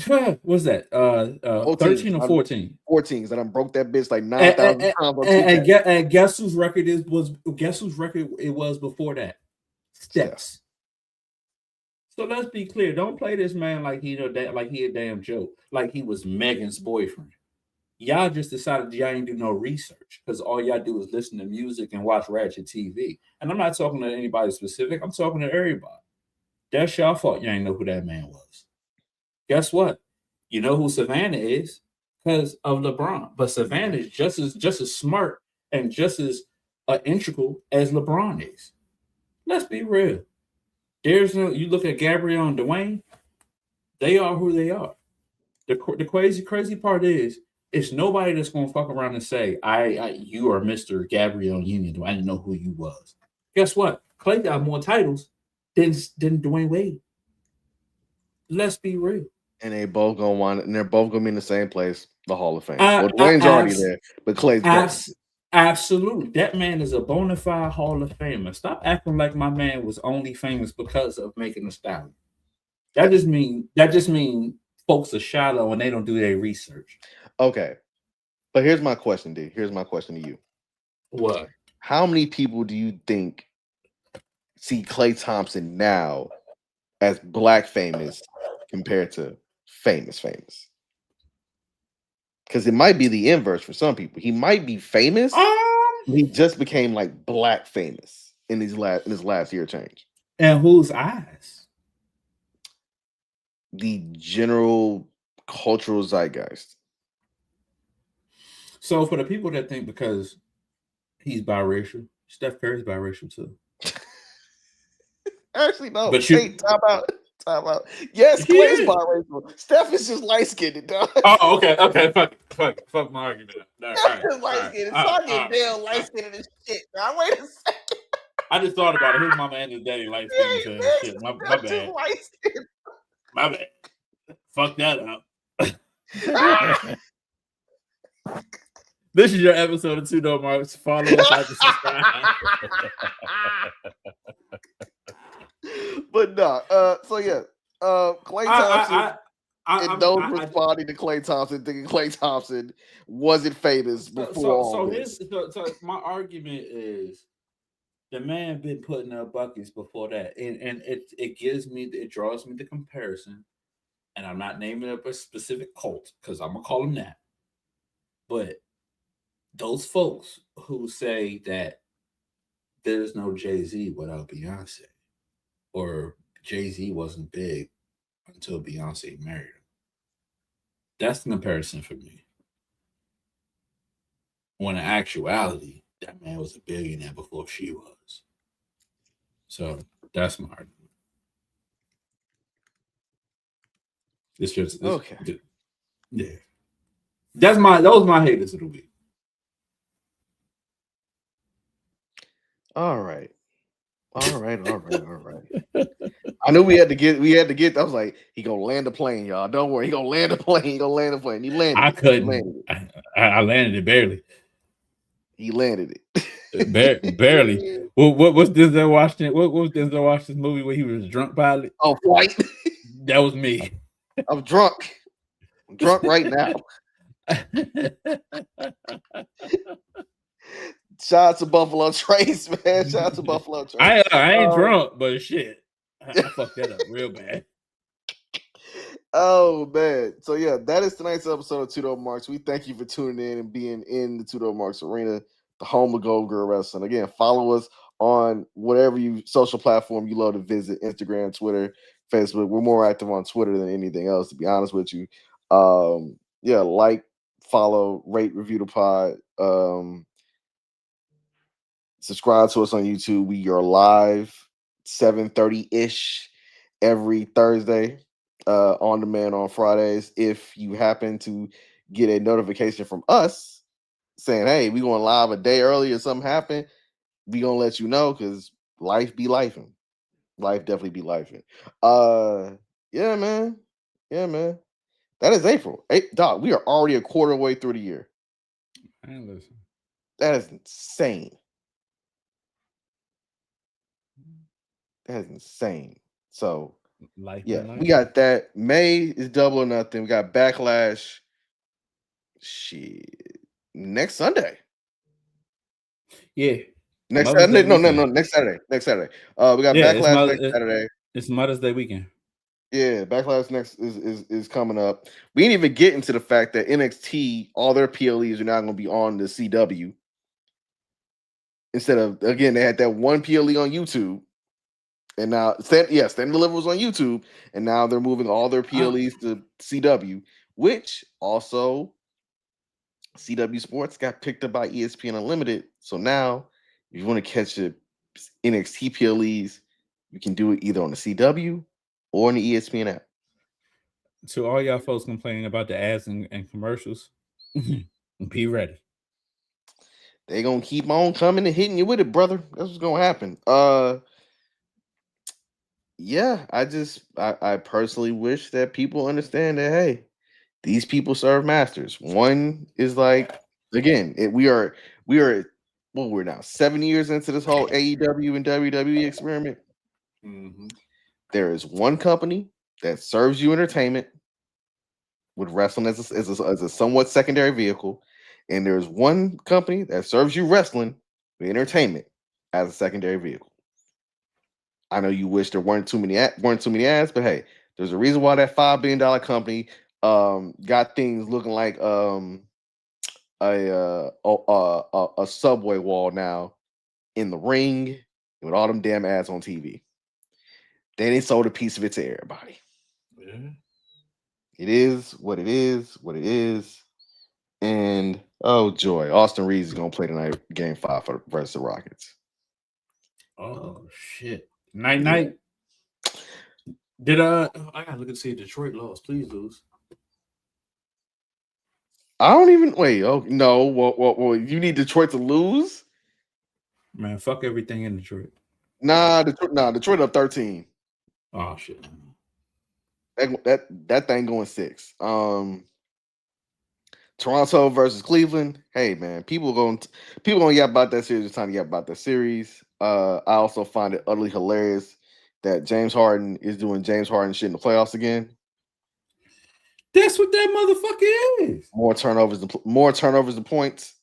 What was that? 13 or 14? 14. That I broke that bitch like 9,000 times. And guess whose record it was before that? Steps. So let's be clear. Don't play this man like he a damn joke. Like he was Megan's boyfriend. Y'all just decided y'all ain't do no research because all y'all do is listen to music and watch ratchet TV. And I'm not talking to anybody specific. I'm talking to everybody. That's y'all fault. You ain't know who that man was. Guess what? You know who Savannah is because of LeBron. But Savannah is just as smart and just as integral as LeBron is. Let's be real. You look at Gabrielle and Dwayne, they are who they are. The crazy part is, it's nobody that's gonna fuck around and say, you are Mr. Gabrielle Union. I didn't know who you was. Guess what? Klay got more titles than Dwayne Wade. Let's be real. And they're both gonna be in the same place, the Hall of Fame. Dwayne's already there, but Klay's absolutely. That man is a bona fide Hall of Famer. Stop acting like my man was only famous because of making a style. That just mean folks are shallow and they don't do their research. Okay. But here's my question, D. Here's my question to you. What? How many people do you think see Klay Thompson now as black famous compared to famous? Because it might be the inverse for some people. He might be famous. He just became like black famous in his last year change. And whose eyes? The general cultural zeitgeist. So for the people that think because he's biracial, Steph Curry's biracial too. Actually, no. But time out. Yes, Klay's biracial. Steph is just light-skinned, dog. Oh, okay. Fuck my argument. Steph is light-skinned. Stop getting damn light-skinned and shit. Now wait a second. I just thought about it. His mama and his daddy light-skinned. Shit. My bad. My bad. Fuck that up. This is your episode of 2DopeMarks. Follow us, like, and subscribe. But no, Klay Thompson. Responding to Klay Thompson, thinking Klay Thompson wasn't famous before. So my argument is the man been putting up buckets before that, and it draws me the comparison. And I'm not naming up a specific cult because I'm gonna call them that. But those folks who say that there's no Jay-Z without Beyonce, or Jay-Z wasn't big until Beyonce married him, that's the comparison for me. When in actuality, that man was a billionaire before she was. So that's my argument. Okay. Yeah. Those my haters of the week. All right. I knew we had to get. I was like, he gonna land a plane, y'all. Don't worry, he gonna land a plane. He landed. I couldn't. I landed it barely. He landed it barely. What's Denzel Washington? What was Denzel Washington's movie where he was a drunk pilot? Oh, Flight. That was me. I'm drunk. I'm drunk right now. Shout out to Buffalo Trace, man. Shout out to Buffalo Trace. I ain't drunk, but shit. I fucked that up real bad. Oh man. So yeah, that is tonight's episode of 2DopeMarks. We thank you for tuning in and being in the 2DopeMarks arena, the home of Gold Girl Wrestling. Again, follow us on whatever social platform you love to visit: Instagram, Twitter, Facebook. We're more active on Twitter than anything else, to be honest with you. Yeah, like, follow, rate, review the pod. Subscribe to us on YouTube. We are live 7:30-ish every Thursday, on demand on Fridays. If you happen to get a notification from us saying, hey, we going live a day early or something happen, we gonna let you know, because life be lifing. Life definitely be lifing. Yeah, man. Yeah, man. That is April. Doc, we are already a quarter way through the year. Man, listen. That is insane. That is insane. So, yeah, we got that. May is Double or Nothing. We got Backlash. Shit. Next Sunday. Yeah. Next Saturday. No. Next Saturday. We got Backlash next Saturday. It's Mother's Day weekend. Yeah, Backlash next is coming up. We didn't even get into the fact that NXT, all their PLEs are now going to be on the CW. Instead of, again, they had that one PLE on YouTube. And now, Stand and Deliver was on YouTube, and now they're moving all their PLEs to CW, which also CW Sports got picked up by ESPN Unlimited. So now, if you want to catch the NXT PLEs, you can do it either on the CW or on the ESPN app. To all y'all folks complaining about the ads and commercials, be ready. They're going to keep on coming and hitting you with it, brother. That's what's going to happen. Yeah, I personally wish that people understand that, hey, these people serve masters. One is like, again, we're now 7 years into this whole AEW and WWE experiment. Mm-hmm. There is one company that serves you entertainment with wrestling as a somewhat secondary vehicle, and there's one company that serves you wrestling with entertainment as a secondary vehicle. I know you wish there weren't too many ads, but hey, there's a reason why that $5 billion company got things looking like a subway wall now in the ring with all them damn ads on TV. Then they sold a piece of it to everybody. Yeah. It is what it is. And oh joy, Austin Reeves is gonna play tonight, Game 5 versus the Rockets. Oh shit! Night. Did I gotta look and see if Detroit lost. Please lose. I don't even wait. Oh no! Well, you need Detroit to lose. Man, fuck everything in Detroit. Detroit up 13. Oh shit! That thing going 6. Toronto versus Cleveland. Hey man, people gonna yap about that series. It's time to yap about that series. I also find it utterly hilarious that James Harden is doing James Harden shit in the playoffs again. That's what that motherfucker is. More turnovers than points.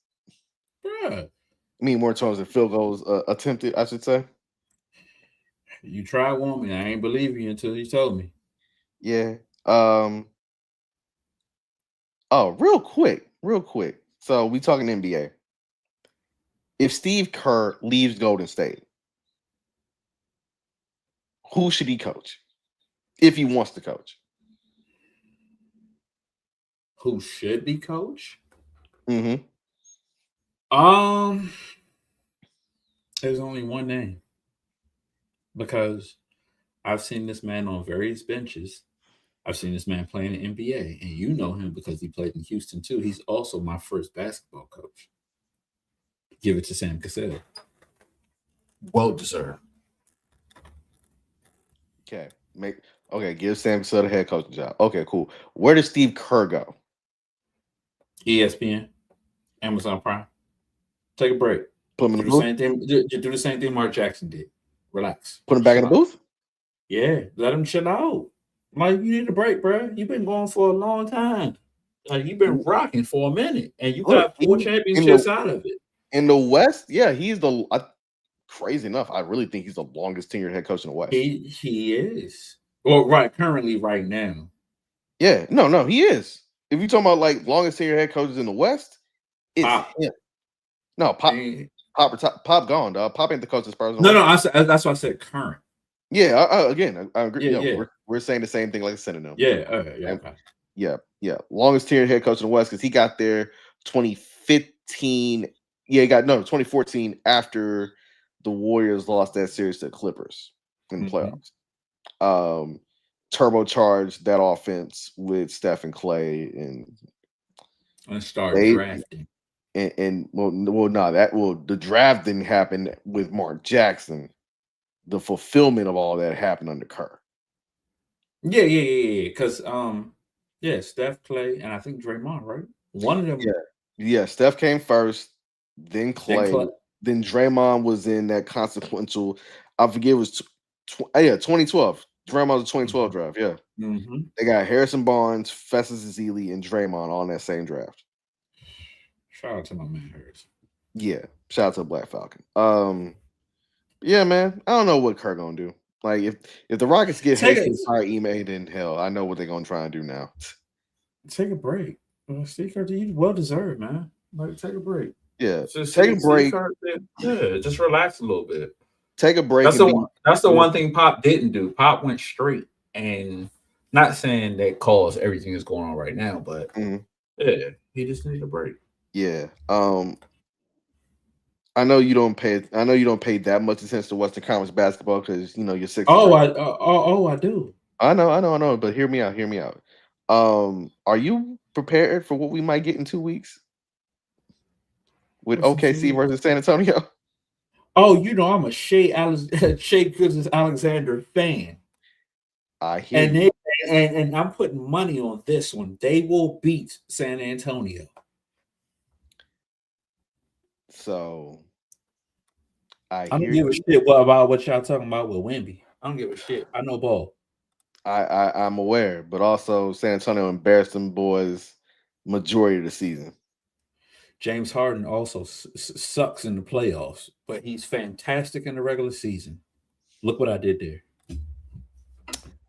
Bruh. I mean, more turnovers than field goals attempted, I should say. You tried one, man. I ain't believe you until you told me. Yeah. Oh, real quick. So we talking NBA. If Steve Kerr leaves Golden State, who should he coach? If he wants to coach. Who should be coach? Mm-hmm. There's only one name. Because I've seen this man on various benches. I've seen this man playing in the NBA, and you know him because he played in Houston too. He's also my first basketball coach. Give it to Sam Cassell. Well deserved. Okay. Give Sam Cassell the head coaching job. Okay, cool. Where does Steve Kerr go? ESPN, Amazon Prime. Take a break. Put him in the booth. Do the same thing Mark Jackson did. Relax. Put him back in the booth? Yeah, let him chill out. Like, you need a break, bro. You've been going for a long time. Like, you've been rocking for a minute, and you got 4 championships out of it. In the West, yeah, he's crazy enough. I really think he's the longest tenured head coach in the West. He is. Well, currently, right now. Yeah, no, he is. If you talking about like longest tenured head coaches in the West, it's him. No, Pop gone, dog. Pop ain't the coach of Spurs. No, that's why I said current. Yeah, again, I agree. Yeah. We're saying the same thing like a synonym. Yeah, okay. Yeah. Longest tenured head coach in the West because he got there 2015. Yeah, he got 2014 after the Warriors lost that series to the Clippers in the playoffs. Turbocharged that offense with Steph and Clay and start drafting. The draft didn't happen with Mark Jackson. The fulfillment of all that happened under Kerr. Yeah. Because Steph, Clay, and I think Draymond, right? One of them. Yeah. Steph came first, then Clay, then Draymond was in that consequential. I forget it was 2012. Draymond was the 2012 draft. Yeah. They got Harrison Barnes, Festus Ezeli, and Draymond on that same draft. Shout out to my man Harrison. Yeah, shout out to Black Falcon. Yeah, man. I don't know what Kerr gonna do. Like if the Rockets get Hastings or Ime, then hell, I know what they're gonna try and do now. Take a break. Steve Kerr, you well deserved, man. Like take a break. Yeah, take a break. Just relax a little bit. Take a break. That's the one thing Pop didn't do. Pop went straight, and not saying that caused everything that's going on right now, but he just needed a break. Yeah. I know you don't pay that much attention to Western Conference basketball because you're 6. I do. I know. But hear me out. Are you prepared for what we might get in 2 weeks with OKC versus San Antonio? Oh, I'm a Shea Gilgeous-Alexander fan. I hear and I'm putting money on this one. They will beat San Antonio. So I don't give a shit about what y'all talking about with Wemby. I don't give a shit. I know ball. I'm aware, but also San Antonio embarrassed them boys majority of the season. James Harden also sucks in the playoffs, but he's fantastic in the regular season. Look what I did there.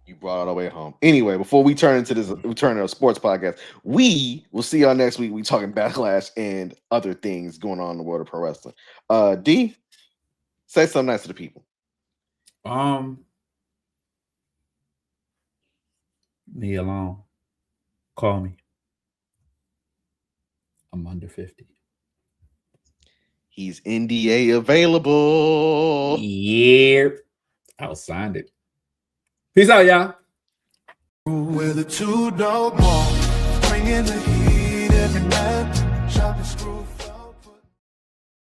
You brought it all the way home. Anyway, before we turn into a sports podcast, we will see y'all next week. We talking Backlash and other things going on in the world of pro wrestling. D, say something nice to the people. Me alone. Call me. I'm under 50. He's NDA available. Yeah. I signed it. Peace out, y'all. We're the 2DopeMarks, bringing the heat every night.